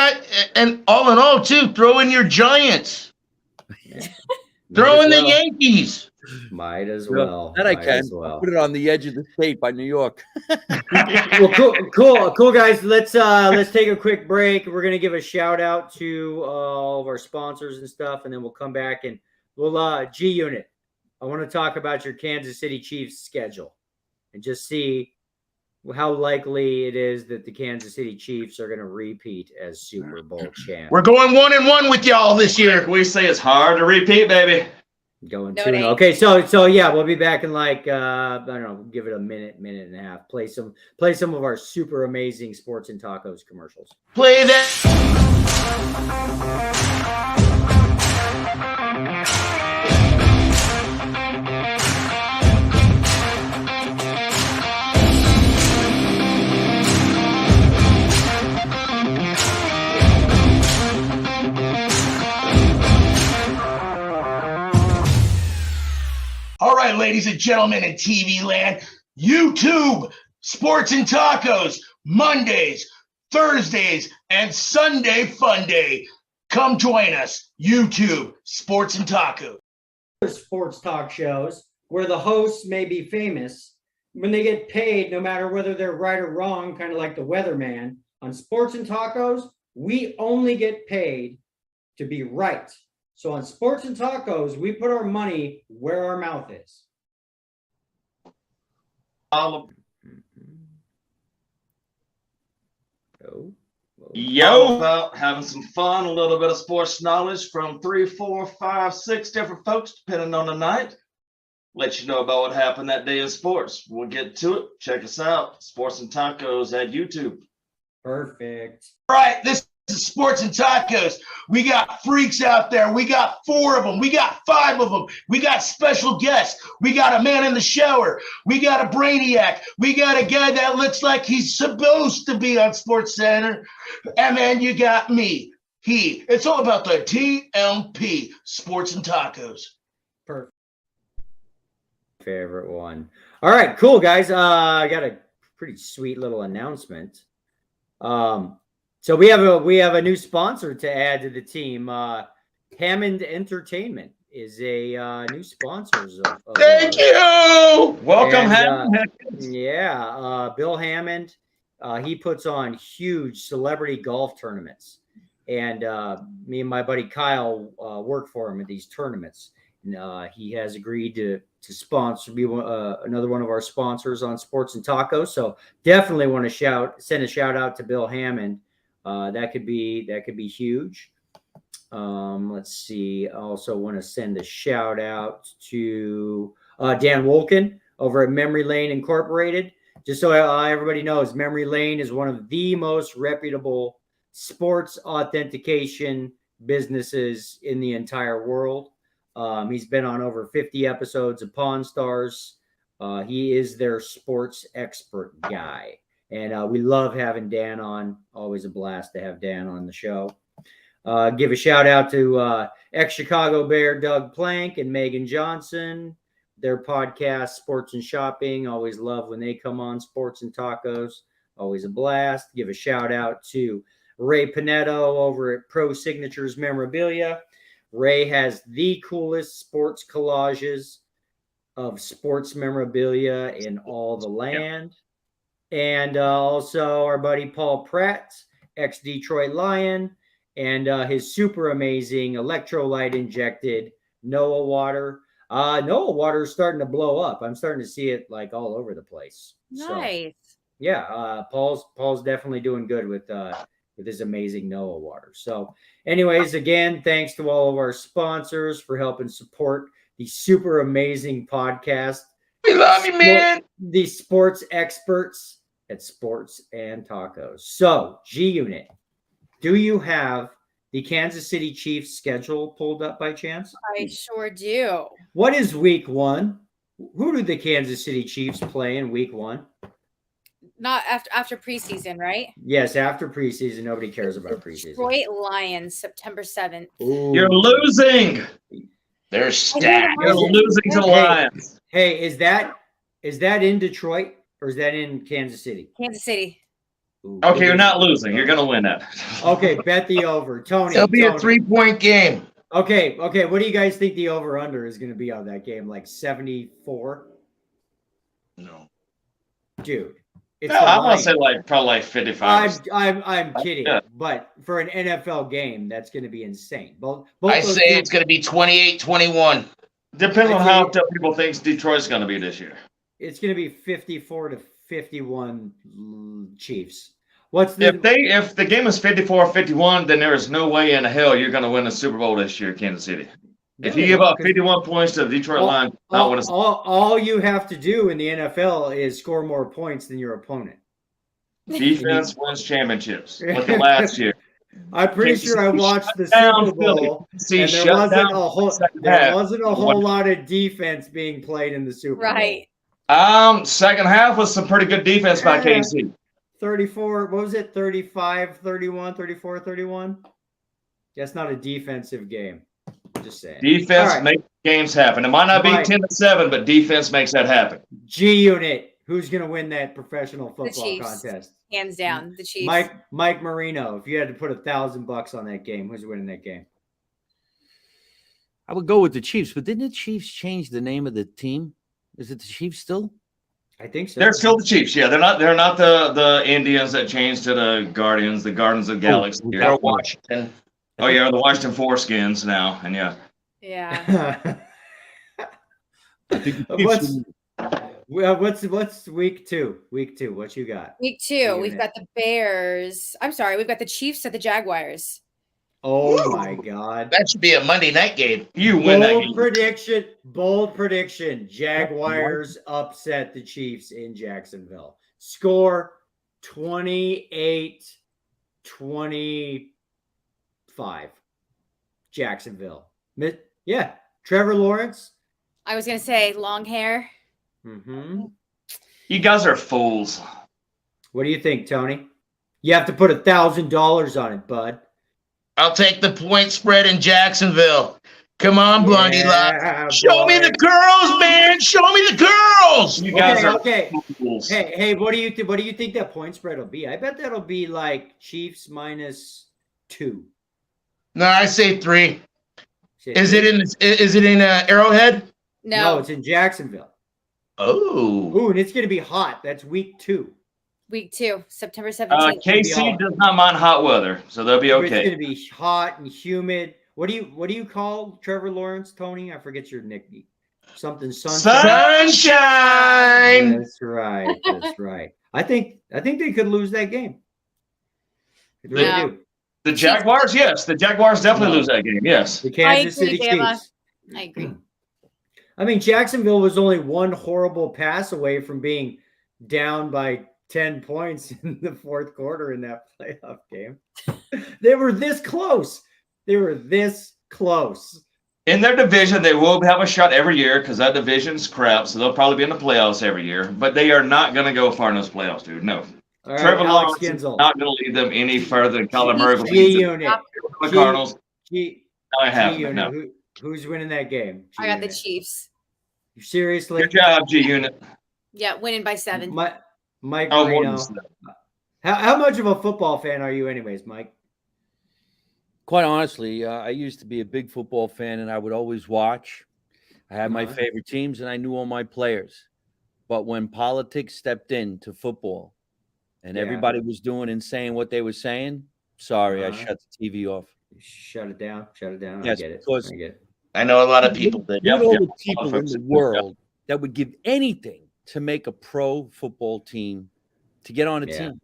and all in all, too, throw in your Giants. Throw in the Yankees. Might as well. That I Might can. as well. Put it on the edge of the state by New York. Well, cool, guys. Let's take a quick break. We're gonna give a shout out to all of our sponsors and stuff, and then we'll come back and we'll G Unit. I want to talk about your Kansas City Chiefs schedule and just see how likely it is that the Kansas City Chiefs are gonna repeat as Super Bowl champs. We're going 1-1 with y'all this year. We say it's hard to repeat, baby. Going No, 2-0. it ain't. Okay, so yeah, we'll be back in like I don't know, give it a minute and a half. Play some of our super amazing sports and tacos commercials. Play that. All right, ladies and gentlemen in TV land, YouTube, Sports and Tacos, Mondays, Thursdays, and Sunday Fun Day. Come join us. YouTube, Sports and Tacos. Sports talk shows where the hosts may be famous, when they get paid, no matter whether they're right or wrong, kind of like the weatherman, on Sports and Tacos, we only get paid to be right. So on Sports and Tacos, we put our money where our mouth is. All Yo. about having some fun, a little bit of sports knowledge from 3, 4, 5, 6 different folks, depending on the night. Let you know about what happened that day in sports. We'll get to it. Check us out. Sports and Tacos at YouTube. Perfect. All right, this is Sports and Tacos. We got freaks out there. We got 4 of them. We got 5 of them. We got special guests. We got a man in the shower. We got a brainiac. We got a guy that looks like he's supposed to be on Sports Center. And then you got me. It's all about the TMP, Sports and Tacos. Perfect. Favorite one. All right, cool, guys. I got a pretty sweet little announcement. So we have a new sponsor to add to the team. Hammond Entertainment is a new sponsor. Thank you. Welcome, And, Hammond. Bill Hammond. He puts on huge celebrity golf tournaments, and me and my buddy Kyle work for him at these tournaments. And, he has agreed to sponsor, be another one of our sponsors on Sports and Tacos. So definitely want to send a shout out to Bill Hammond. That could be huge. Let's see. I also want to send a shout out to Dan Wolken over at Memory Lane Incorporated. Just so everybody knows, Memory Lane is one of the most reputable sports authentication businesses in the entire world. He's been on over 50 episodes of Pawn Stars. He is their sports expert guy. And we love having Dan on. Always a blast to have Dan on the show. Give a shout out to ex-Chicago Bear Doug Plank and Megan Johnson. Their podcast, Sports and Shopping. Always love when they come on Sports and Tacos. Always a blast. Give a shout out to Ray Panetto over at Pro Signatures Memorabilia. Ray has the coolest sports collages of sports memorabilia in all the land. Yep. And also our buddy Paul Pratt, ex-Detroit Lion, and his super amazing electrolyte injected Noah water. Noah water is starting to blow up. I'm starting to see it like all over the place. Nice. So, yeah, Paul's definitely doing good with his amazing Noah water. So anyways, again, thanks to all of our sponsors for helping support the super amazing podcast. We love you, man. The sports experts at Sports and Tacos. So G-Unit, do you have the Kansas City Chiefs schedule pulled up by chance? I sure do. What is week 1? Who did the Kansas City Chiefs play in week 1? Not after preseason, right? Yes, after preseason. Nobody cares about preseason. Detroit Lions, September 7th. Ooh. You're losing. They're stacked. You're losing to the Lions. Hey, is that in Detroit or is that in Kansas City? Kansas City. Ooh, Okay, you're not losing. You're going to win that. Okay, bet the over. Tony. It'll be a 3-point game. Okay. What do you guys think the over-under is going to be on that game? Like 74? No. Dude. It's No, I want to say probably like 55. I'm kidding, Yeah. but for an NFL game, that's going to be insane. Both I those say teams- it's going to be 28-21. Depends on how tough people think Detroit's going to be this year. it's going to be 54-51 Chiefs. What's the If the game is 54-51, then there is no way in hell you're going to win the Super Bowl this year, Kansas City. If you give up 51 points to the Detroit Lions, not win a Super Bowl. all you have to do in the NFL is score more points than your opponent. Defense wins championships. Look at last year. I'm pretty sure I watched the down Super Bowl, Philly. See, and there shut wasn't down a whole second there half. wasn't a whole lot of defense being played in the Super Bowl. Right. Second half was some pretty good defense by Yeah. KC. 34, what was it? 35-31, 34-31? That's not a defensive game. Just saying. Defense All right. makes games happen. It might not be Mike. 10-7, but defense makes that happen. G-Unit. Who's gonna win that professional football Chiefs. contest? Hands down, the Chiefs. Mike Marino. If you had to put $1,000 on that game, who's winning that game? I would go with the Chiefs, but didn't the Chiefs change the name of the team? Is it the Chiefs still? I think so. They're still the Chiefs. Yeah, they're not the Indians that changed to the Guardians of the Galaxy. we Or Washington. Oh yeah, the Washington Foreskins now, and yeah. Yeah. I think the Chiefs What's week 2? Week 2. What you got? Week 2, Yeah. we've got the Bears. I'm sorry, we've got the Chiefs at the Jaguars. Oh my God! That should be a Monday night game. You win that Bold game. prediction. Bold prediction. Jaguars upset the Chiefs in Jacksonville. Score 28-25. Jacksonville. Yeah. Trevor Lawrence. I was gonna say long hair. Mm-hmm. You guys are fools. What do you think, Tony? You have to put $1,000 on it, bud. I'll take the point spread in Jacksonville. Come on, Blondie Locke. Yeah, Show me boy. the girls, man. Show me the girls. You guys are Okay. fools. Hey, what do you think? What do you think that point spread will be? I bet that'll be like Chiefs -2. No, I say 3. Is it in Arrowhead? No, No, it's in Jacksonville. Oh. Ooh, and it's gonna be hot. That's week 2. week 2, September 17th. KC does not mind hot weather, so they'll be It's okay. gonna be hot and humid. What do you call Trevor Lawrence, Tony? I forget your nickname. Something sunshine. Sunshine. That's right. That's right. I think they could lose that game. They really Yeah. do. The Jaguars, yes. The Jaguars definitely lose that game, yes. The Kansas agree, City Bama. Chiefs. I agree. I mean, Jacksonville was only one horrible pass away from being down by 10 points in the fourth quarter in that playoff game. They were this close. In their division, they will have a shot every year because that division's crap, so they'll probably be in the playoffs every year. But they are not going to go far in those playoffs, dude. No. All right, Trevor Alex Lawrence is Ginzel. not going to lead them any further than Kyler Murray will G lead unit. the Cardinals. G I have unit. no. Who's winning that game? I got the G-Unit. Chiefs. Seriously? Good job, G Unit. Yeah, winning by 7. Mike Oh, more Marino. than that. How much of a football fan are you, anyways, Mike? Quite honestly, I used to be a big football fan, and I would always watch. I had my Uh-huh. favorite teams, and I knew all my players. But when politics stepped into football, and Yeah. everybody was doing and saying what they were saying, sorry, I Uh-huh. shut the TV off. Shut it down. Yes, I get it. because- I get it. I know a lot of people that. Look at Yep, all yep. the people in the world that would give anything to make a pro football team to get on a Yeah. team.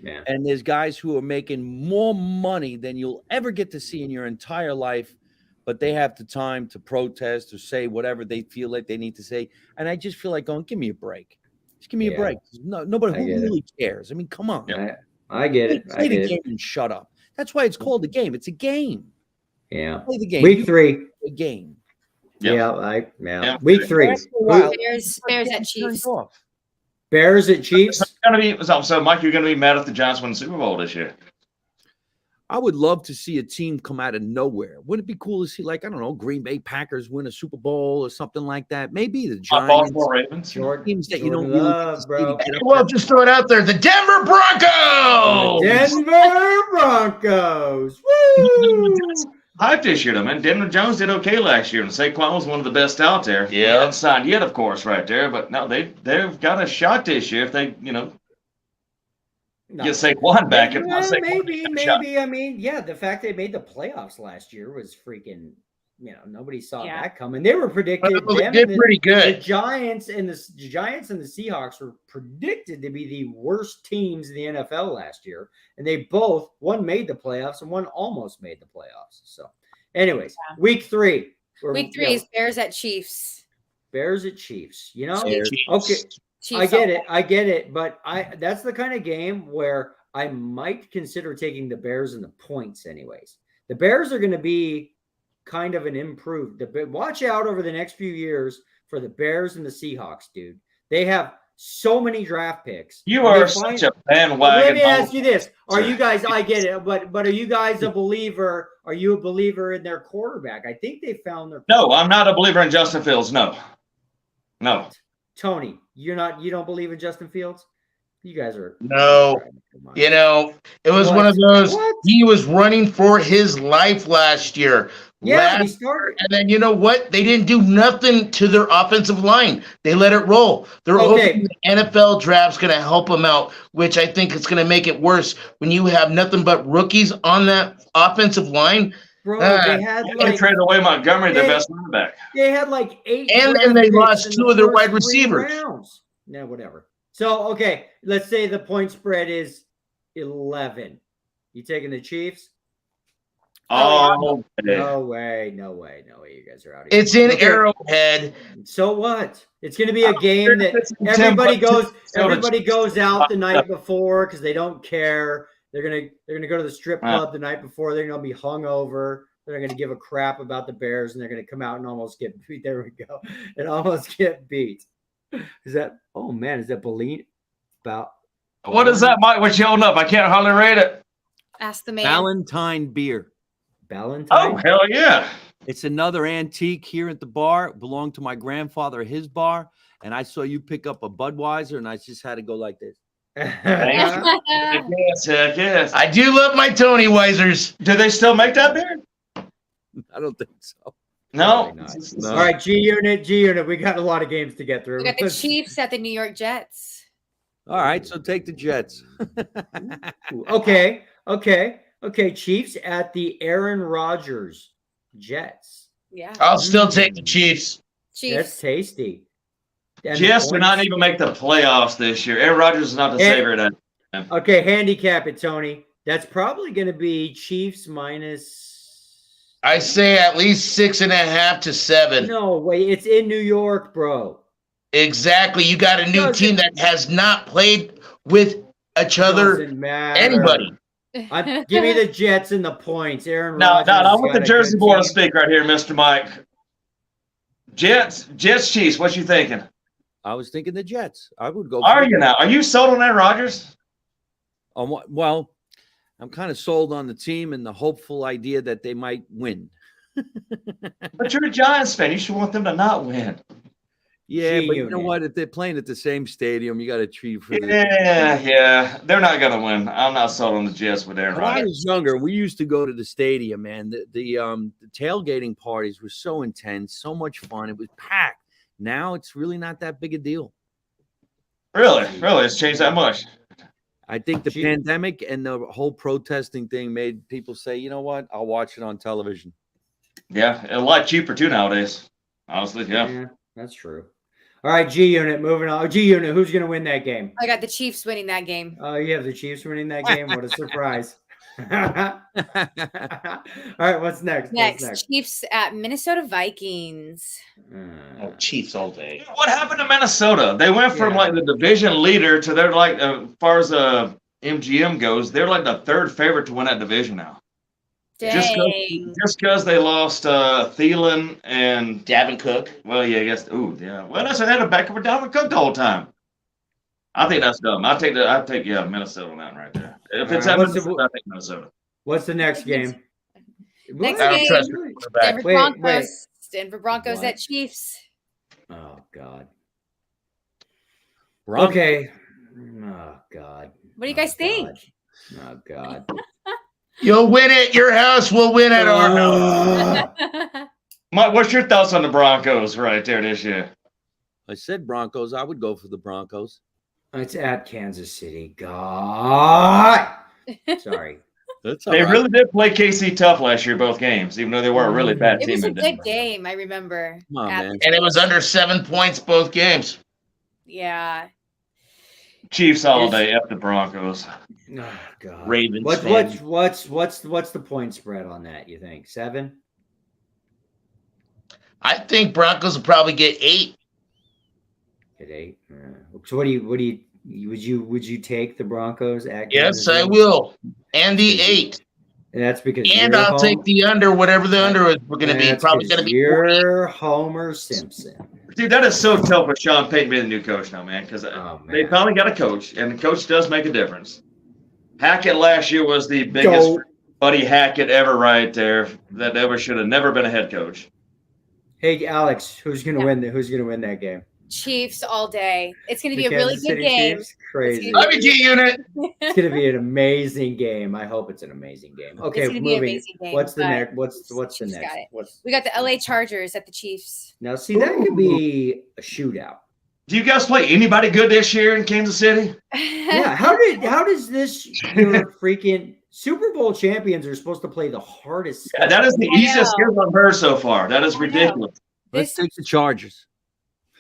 Yeah. And there's guys who are making more money than you'll ever get to see in your entire life, but they have the time to protest or say whatever they feel like they need to say. And I just feel like going, give me a break. Just give me a Yeah. break. Nobody I who get it. really cares. I mean, come on. I get it. Play I the get game it. and shut up. That's why it's called a game. It's a game. Yeah. Play the game. Week You 3. play a game. Yep. Yeah. Yeah. Week 3. After a while, Bears getting at turned Chiefs. off. Bears at Chiefs. So, Mike, you're going to be mad if the Giants win the Super Bowl this year. I would love to see a team come out of nowhere. Wouldn't it be cool to see, like, I don't know, Green Bay Packers win a Super Bowl or something like that? Maybe the Giants. Baltimore Ravens. Teams that you don't Jordan really Love, get to see bro. to get up Well, just throw it out there. The Denver Broncos. Denver Broncos. Woo! Hype this year, though, man. Daniel Jones did okay last year, and Saquon was one of the best out there. Yeah. He hasn't signed yet, of course, right there. But no, they've got a shot this year if they, No. get Saquon back. If Well, not Saquon, maybe. they got a shot. I mean, yeah, the fact they made the playoffs last year was freaking. Nobody saw Yeah. that coming. They were predicted. Well, they them did and pretty the good. Giants and the Seahawks were predicted to be the worst teams in the NFL last year, and they both one made the playoffs and one almost made the playoffs. So, anyways, Yeah. week 3. Week 3 is Bears at Chiefs. Bears at Chiefs. Bears. Okay. Chiefs I get it, but that's the kind of game where I might consider taking the Bears and the points anyways. The Bears are going to be kind of an improved. Watch out over the next few years for the Bears and the Seahawks, dude. They have so many draft picks. You And are they such find- a bandwagon. Let me ask you this: are you guys? I get it, but are you guys a believer? Are you a believer in their quarterback? I think they found their. No, I'm not a believer in Justin Fields. No. Tony, you don't believe in Justin Fields? You guys are No. You know, it was one of those. What? He was running for his life last year. Yeah, he started. And then you know what? They didn't do nothing to their offensive line. They let it roll. They're hoping the NFL draft's going to help them out, which I think it's going to make it worse when you have nothing but rookies on that offensive line. Bro, they had They traded away Montgomery, their best running back. They had like 8 And draft they picks lost in 2 the of their first wide 3 receivers. rounds. Yeah, whatever. So, okay, let's say the point spread is 11. You taking the Chiefs? Oh, No way. You guys are out of It's here. in Arrowhead. So what? It's going to be a game that everybody goes out the night before because they don't care. They're gonna go to the strip club the night before. They're gonna be hungover. They're gonna give a crap about the Bears, and they're gonna come out and almost get beat. There we go, and almost get beat. Is that? Oh man, is that Belen? What is that, Mike? What you holding up? I can't hardly read it. Ask the man. Valentine beer. Valentine? Oh, hell yeah. It's another antique here at the bar. It belonged to my grandfather, his bar. And I saw you pick up a Budweiser, and I just had to go like this. Heck yes. I do love my Tony Weisers. Do they still make that beer? I don't think so. No. No. All right, G Unit. We got a lot of games to get through. We got the Chiefs at the New York Jets. All right, so take the Jets. Okay. Chiefs at the Aaron Rodgers Jets. Yeah. I'll still take the Chiefs. Chiefs. That's tasty. And Jets did not even make the playoffs this year. Aaron Rodgers is not the savior of that. Okay, handicap it, Tony. That's probably going to be Chiefs minus. I say at least 6.5 to 7. No, wait. It's in New York, bro. Exactly. You got a new team that has not played with each other. Doesn't matter. Anybody. Give me the Jets and the points. Aaron No, Rodgers. I want the got a Jersey good boy to team. speak right here, Mr. Mike. Jets, Chiefs. What you thinking? I was thinking the Jets. I would go. Are you now? Are you sold on Aaron Rodgers? Well, I'm kind of sold on the team and the hopeful idea that they might win. But you're a Giants fan. You should want them to not win. Yeah, but you know G-Unit. what? If they're playing at the same stadium, you got to treat for the. Yeah. They're not going to win. I'm not sold on the Jets with Aaron When I Rodgers. was younger, we used to go to the stadium, man. The tailgating parties were so intense, so much fun. It was packed. Now it's really not that big a deal. Really? It's changed that much. I think the Gee. pandemic and the whole protesting thing made people say, you know what? I'll watch it on television. Yeah, a lot cheaper too nowadays. Honestly, yeah. That's true. All right, G Unit, moving on. G Unit, who's going to win that game? I got the Chiefs winning that game. Oh, you have the Chiefs winning that game. What a surprise. All right, what's next? Next, Chiefs at Minnesota Vikings. Oh, Chiefs all day. What happened to Minnesota? They went from Yeah. like the division leader to they're like, as far as MGM goes, they're like the third favorite to win that division now. Dang. Just because they lost Thielen and Davin Cook. well, yeah, I guess. Ooh, yeah. Well, that's they had a backup for Dalvin Cook the whole time. I think that's dumb. I take Minnesota on that one right there. If it's All at right, Minnesota, I think Minnesota. What's the next game? Next I don't game, trust your quarterback. Denver Wait, Broncos. wait. Denver Broncos What? at Chiefs. Oh, God. Broncos. Okay. Oh, God. What do you guys think? Oh, God. You'll win at your house. We'll win at our house. Mike, what's your thoughts on the Broncos right there this year? I said Broncos. I would go for the Broncos. It's at Kansas City. God. Sorry. That's all They right. really did play KC tough last year, both games, even though they were a really bad It team. was a in good Denver. game, I remember. Come on, at man. the And it was Chiefs. under 7 points both games. Yeah. Chiefs all day, F the Broncos. Oh, God. Ravens. What's fans. the point spread on that? You think 7? I think Broncos will probably get 8. At 8. So would you take the Broncos at Yes, Kansas I City? will. And the 8. And that's because And you're I'll take the under, whatever the under is going to be. That's Probably 'cause going to be 40. you're Homer Simpson. Dude, that is so tough with Sean Payton being the new coach now, man, because Oh, they man. finally got a coach, and the coach does make a difference. Hackett last year was the biggest Go. Buddy Hackett ever right there that ever should have never been a head coach. Hey Alex, who's gonna Yeah. win? Who's gonna win that game? Chiefs all day. It's going to be The a really Kansas good City game. Chiefs? Crazy. gonna Love you, G Unit. It's gonna be an amazing game. I hope it's an amazing game. Okay, It's going to be an moving. amazing game. What's the but next? What's the Chiefs got next? it. What's We got the LA Chargers at the Chiefs. now? See, that could be a shootout. Do you guys play anybody good this year in Kansas City? Yeah. How does this your freaking Super Bowl champions are supposed to play the hardest? Yeah, that is the I easiest know. skill I've heard so far. That is I know. ridiculous. Let's This- take the Chargers.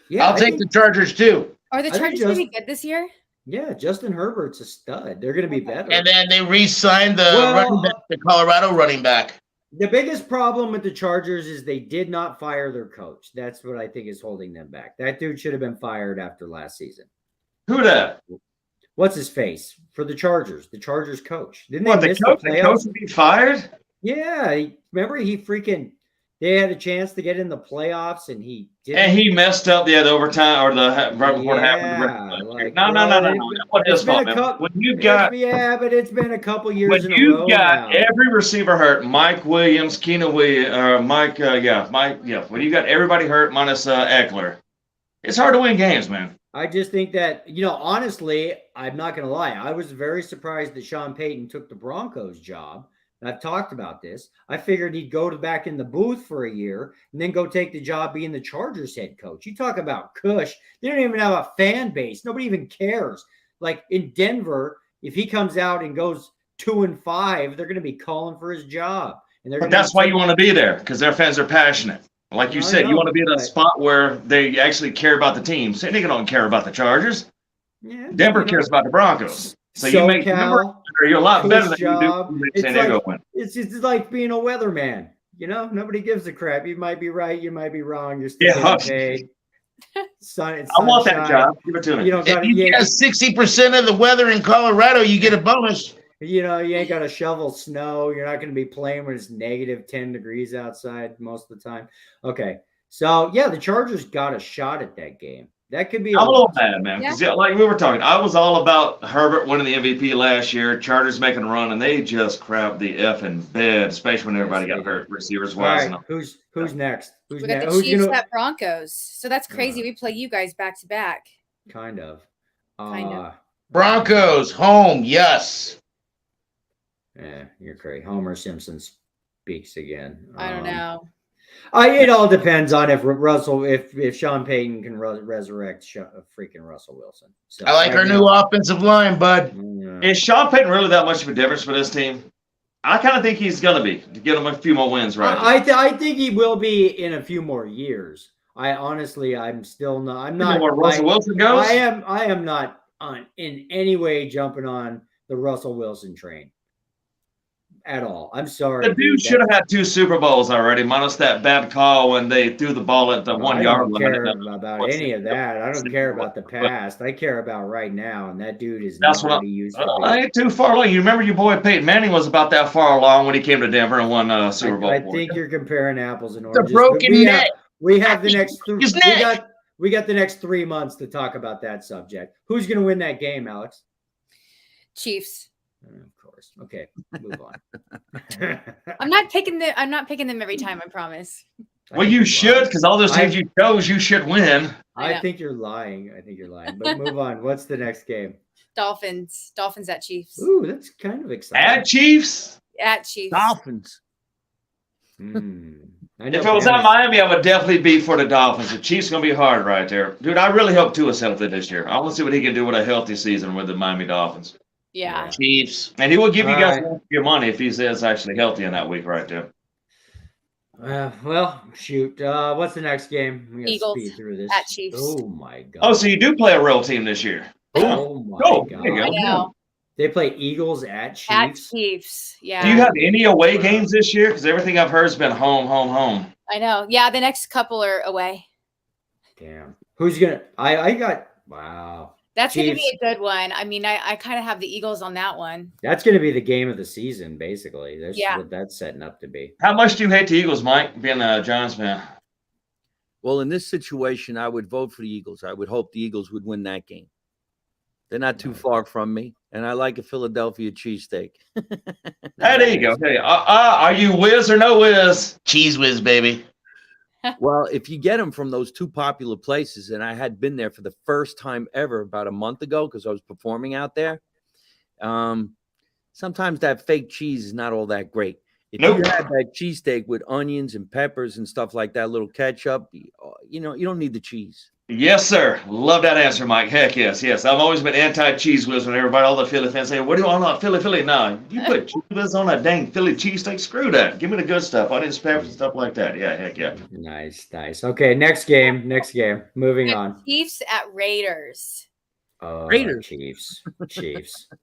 Yeah, I'll I take think- the Chargers too. Are the I think Chargers going to be good this year? Yeah, Justin Herbert's a stud. They're going to be better. And then they re-signed the Well, running back, the Colorado running back. The biggest problem with the Chargers is they did not fire their coach. That's what I think is holding them back. That dude should have been fired after last season. Who that? What's his face for the Chargers? The Chargers coach. Didn't What, they the miss coach? the The playoffs? coach would be fired? Yeah, remember he freaking. They had a chance to get in the playoffs, and he didn't. And he messed up the overtime or the right before it happened. Yeah, like, No. That wasn't his it's been fault, a man. couple- When you got yeah, but it's been a couple years when in a you row got now. every receiver hurt, Mike Williams, Keenan Williams, Mike, when you got everybody hurt minus Eckler, it's hard to win games, man. I just think that, honestly, I'm not going to lie. I was very surprised that Sean Payton took the Broncos job. And I've talked about this. I figured he'd go back in the booth for a year and then go take the job being the Chargers head coach. You talk about Cush. They don't even have a fan base. Nobody even cares. Like in Denver, if he comes out and goes 2-5, they're going to be calling for his job. And they're But gonna that's why you want to be there, because their fans are passionate. Like you I said, you know, want to be in a but- spot where they actually care about the team. San Diego don't care about the Chargers. Yeah, Denver cares about the Broncos. So you make SoCal, you're a lot Coach better than job. you do It's San Diego like- win. It's like being a weatherman. Nobody gives a crap. You might be right. You might be wrong. You're still Yeah. getting paid. It's I want that sunshine. job. Give it to me. You don't If got you you, get 60% of the weather in Colorado, you get a bonus. you ain't got to shovel snow. You're not going to be playing when it's negative 10 degrees outside most of the time. Okay. So yeah, the Chargers got a shot at that game. That could be a I'm a little loss. mad, man. Because like we were talking, I was all about Herbert winning the MVP last year, Chargers making a run, and they just crapped the effing bed, especially when everybody got hurt, receivers All wise. right, who's next? Who's We got next? the Who's Chiefs gonna at Broncos. So that's crazy. We play you guys back to back. kind of. Kind of. Broncos, home, yes. Yeah, you're crazy. Homer Simpson speaks again. I don't know. It all depends on if Sean Payton can resurrect freaking Russell Wilson. So I like our new offensive line, bud. Yeah. Is Sean Payton really that much of a difference for this team? I kind of think he's going to be to get them a few more wins, right? I think he will be in a few more years. I'm still not. I'm not. where Russell Wilson goes? I am not in any way jumping on the Russell Wilson train at all. I'm sorry. The dude should have had 2 Super Bowls already, minus that bad call when they threw the ball at the 1 I yard don't line. care about any of that. I don't care about the past. I care about right now, and that dude is That's not what what he used to I be. ain't too far along. You remember your boy Peyton Manning was about that far along when he came to Denver and won Super Bowl. I for think you. you're comparing apples and The oranges. broken neck. We have the next His neck. we got the next 3 months to talk about that subject. Who's going to win that game, Alex? Chiefs. Of course. Okay, move on. I'm not picking them every time, I promise. Well, you should, because all those teams you chose, you should win. I know. I think you're lying. But move on. What's the next game? Dolphins at Chiefs. Ooh, that's kind of exciting. At Chiefs. At Chiefs. Dolphins. I know If it was Bama's- at Miami, I would definitely be for the Dolphins. The Chiefs going to be hard right there. Dude, I really hope Tua's healthy this year. I want to see what he can do with a healthy season with the Miami Dolphins. Yeah. Chiefs. And he will give you All guys right. your money if he is actually healthy in that week right there. Well, shoot. What's the next game? We gotta Eagles speed through this. at Chiefs. Oh my god. Oh, so you do play a real team this year. Oh my Oh, god. there you I go. know. They play Eagles at Chiefs. At Chiefs. Yeah. Do you have any away games this year? Because everything I've heard has been home. I know. Yeah, the next couple are away. Damn. Who's gonna? I got. Wow. That's going to be Chiefs. a good one. I mean, I kind of have the Eagles on that one. That's gonna be the game of the season, basically. That's Yeah. what that's setting up to be. How much do you hate the Eagles, Mike, being a Giants fan? Well, in this situation, I would vote for the Eagles. I would hope the Eagles would win that game. They're not too far from me, and I like a Philadelphia cheesesteak. Hey, there you go. Hey, are you whiz or no whiz? Cheese whiz, baby. Well, if you get them from those two popular places, and I had been there for the first time ever about a month ago because I was performing out there. Sometimes that fake cheese is not all that great. If Nope. you had that cheesesteak with onions and peppers and stuff like that, little ketchup, you don't need the cheese. Yes, sir. Love that answer, Mike. Heck yes, yes. I've always been anti-cheese whiz when everybody, all the Philly fans say, what do you want on Philly? No, you put cheese whiz on a dang Philly cheesesteak? Screw that. Give me the good stuff. Onions, peppers, and stuff like that. Yeah, heck yeah. Nice. Okay, next game. Moving on. Chiefs at Raiders. Raiders. Chiefs.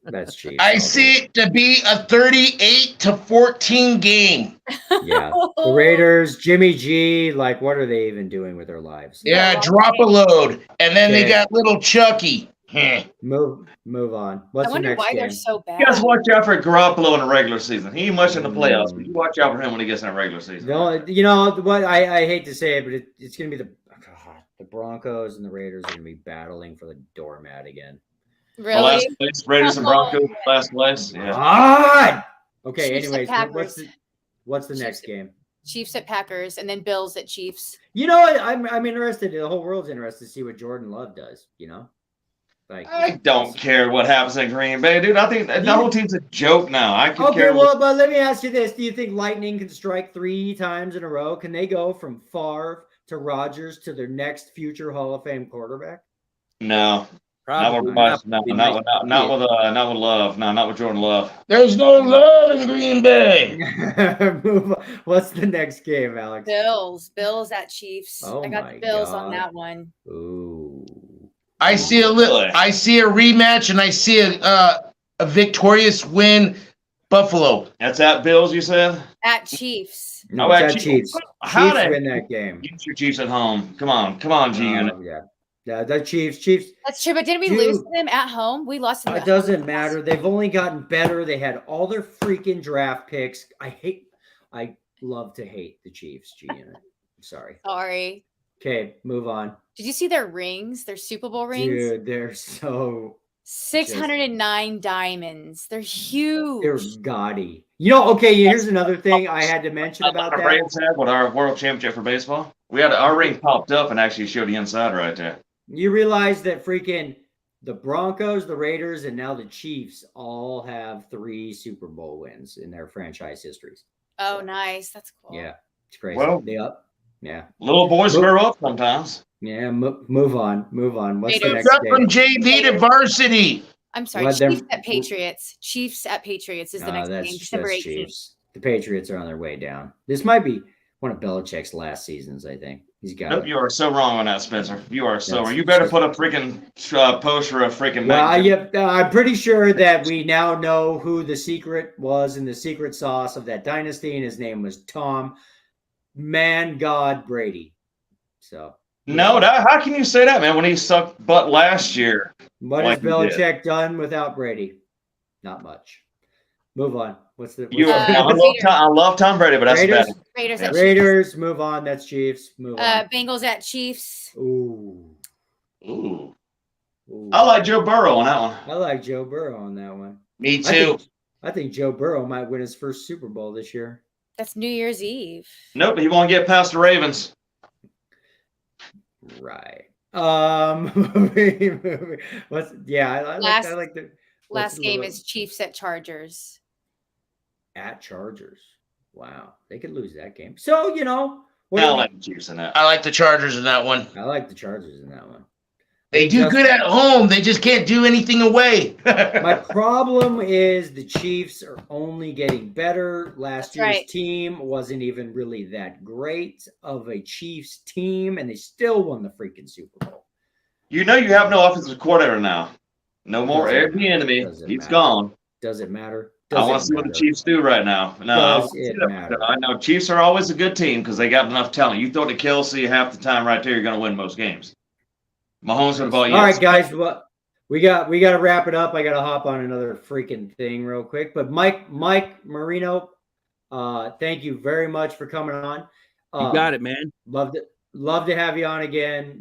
That's Chiefs. I all see day. it to be a 38-14 game. Yeah. The Raiders, Jimmy G, like, what are they even doing with their lives? Yeah, Yeah. drop a load. And then they Okay. got little Chucky. Heh. Move on. I What's the wonder next why game? they're so bad. You guys watch out for Garoppolo in the regular season. He ain't much in the playoffs, but you watch out for him when he gets in the regular season. You know what? I hate to say it, but it's going to be the Broncos and the Raiders are going to be battling for the doormat again. Really? Last place, Raiders and Broncos, last place. Yeah. God! Okay, Chiefs and anyways, Packers. what's the Chiefs next at- game? Chiefs at Packers, and then Bills at Chiefs. You know what? I'm interested. The whole world's interested to see what Jordan Love does. You know, like I don't care what happens in Green Bay, dude. I think the whole team's a joke now. I could Okay, care. well, but let me ask you this: do you think Lightning can strike 3 times in a row? Can they go from Favre to Rodgers to their next future Hall of Fame quarterback? No, not with Probably not with Love. No, not with Jordan Love. There's no love in Green Bay. Move on. What's the next game, Alex? Bills at Chiefs. Oh I got my the Bills God. on that one. Ooh. I see a rematch, and I see a victorious win, Buffalo. That's at Bills, you said? At Chiefs. No, Oh, it's at at Chiefs. Chiefs. How Chiefs the- win that game. Get your Chiefs at home. Come on, G Unit. Yeah, the Chiefs. That's true, but didn't we lose Dude. to them at home? We lost to them It at doesn't home. matter. They've only gotten better. They had all their freaking draft picks. I love to hate the Chiefs, G Unit. I'm sorry. Sorry. Okay, move on. Did you see their rings? Their Super Bowl rings? Dude, they're so 609 diamonds. They're huge. they're gaudy. You know, okay, here's another thing I had to mention about Our that. Braves had with our world championship for baseball. We had our ring popped up and actually showed the inside right there. You realize that freaking the Broncos, the Raiders, and now the Chiefs all have 3 Super Bowl wins in their franchise histories. Oh, nice. That's cool. Yeah, it's crazy. Well- They up. Yeah. Little boys grow up sometimes. Yeah, move on. What's the Raiders. next Up from game? JV to varsity. I'm sorry. Let them- Chiefs at Patriots. Chiefs at Patriots is the next game, December 18th. Chiefs. The Patriots are on their way down. This might be one of Belichick's last seasons, I think. He's got Nope, it. you are so wrong on that, Spencer. You are so That's- wrong. You better put a freaking poster of freaking. Well, Mac- I'm pretty sure that we now know who the secret was in the secret sauce of that dynasty, and his name was Tom Man God Brady. So No, how can you say that, man? When he sucked butt last year. what Like has he did. Belichick done without Brady? Not much. Move on. What's the You, what's the- I love Tom Brady, but that's Raiders? bad. Raiders at Chiefs. Raiders? Move on. That's Chiefs. Move on. Bengals at Chiefs. Ooh. Ooh, Ooh. I like Joe Burrow on that one. I like Joe Burrow on that one. Me I too. think Joe Burrow might win his first Super Bowl this year. That's New Year's Eve. Nope, he won't get past the Ravens. Right. Moving. What's I like the what's Last the game little- is Chiefs at Chargers. at Chargers. Wow, they could lose that game. So what I do like the Chiefs in that. I like the Chargers in that one. I like the Chargers in that one. They do good at home. They just can't do anything away. My problem is the Chiefs are only getting better. Last That's year's right. team wasn't even really that great of a Chiefs team, and they still won the freaking Super Bowl. You know you have no offensive coordinator now. No more Doesn't Airbnb. doesn't He's matter. gone. Does it matter? I want to Doesn't see what the matter. Chiefs do right now. No, I Does wanna see it that. matter? I know Chiefs are always a good team because they got enough talent. You throw to Kelsey half the time right there, you're going to win most games. Mahomes with the ball. All right, guys. Well, we got to wrap it up. I got to hop on another freaking thing real quick. But Mike Marino, thank you very much for coming on. You got it, man. Love to have you on again.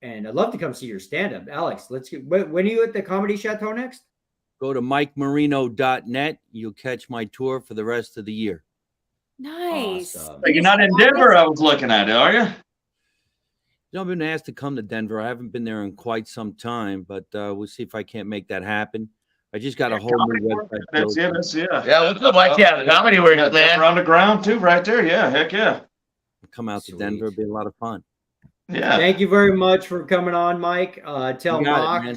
And I'd love to come see your stand up, Alex. When are you at the Comedy Chateau next? Go to MikeMarino.net. You'll catch my tour for the rest of the year. Nice. Awesome. You're not in Denver, I was looking at it, are you? I've been asked to come to Denver. I haven't been there in quite some time, but we'll see if I can't make that happen. I just got a whole new website. That's built. yeah. Yeah, what's up, Mike? Yeah, the comedy works, Denver man. on the ground too, right there. Yeah, heck yeah. Come out to Sweet. Denver. It'll be a lot of fun. Yeah. Thank you very much for coming on, Mike. Tell You got it, Mock. man.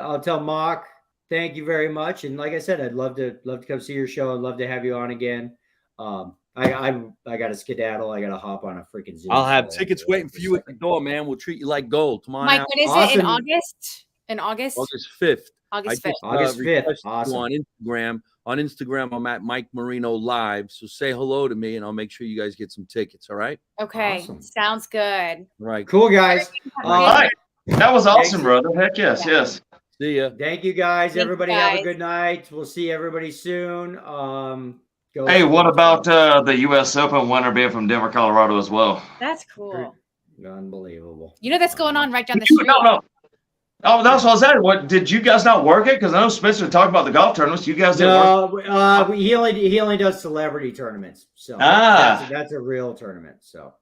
I'll tell Mock. Thank you very much. And like I said, I'd love to come see your show. I'd love to have you on again. I got to skedaddle. I got to hop on a freaking Zoom. I'll have call. tickets waiting for you at the door, man. We'll treat you like gold. Come on Mike, out. when is it? In Awesome. August? In August? August 5th. August I 5th. just, August 5th. requested you Awesome. on Instagram. On Instagram, I'm at Mike Marino Live. So say hello to me, and I'll make sure you guys get some tickets. All right. Okay. Awesome. Sounds good. Right. Cool, guys. All right. That was awesome, brother. Heck yes, yes. See ya. Thank you, guys. Thanks, Everybody have a guys. good night. We'll see everybody soon. Go Hey, what Sports. about the U.S. Open winner being from Denver, Colorado as well? That's cool. Unbelievable. You know that's going on right down the You- street. no. Oh, that's what I was saying. What did you guys not work it? Because I know Spencer talked about the golf tournaments. You guys didn't work. No, he only does celebrity tournaments. So that's a real tournament. So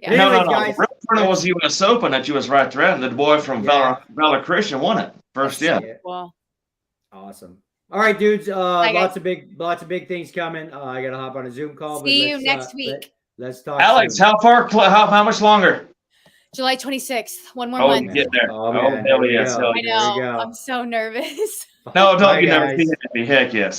Yeah. But No, anyways, no. guys, The real tournament was the U.S. Open that you was right there, and the boy from Yeah. Valor Christian won it first. Yeah. Cool. Awesome. All right, dudes. guys. Lots of big things coming. I gotta hop on a Zoom call. See you let's, next week. Let's talk. Alex, soon. how much longer? July 26th. One more Oh, month. you get there. Oh, Oh, man. hell Here we yes. go. hell I yes. There we know. go. I'm so nervous. No, don't Bye, be never guys. be happy. Heck yes.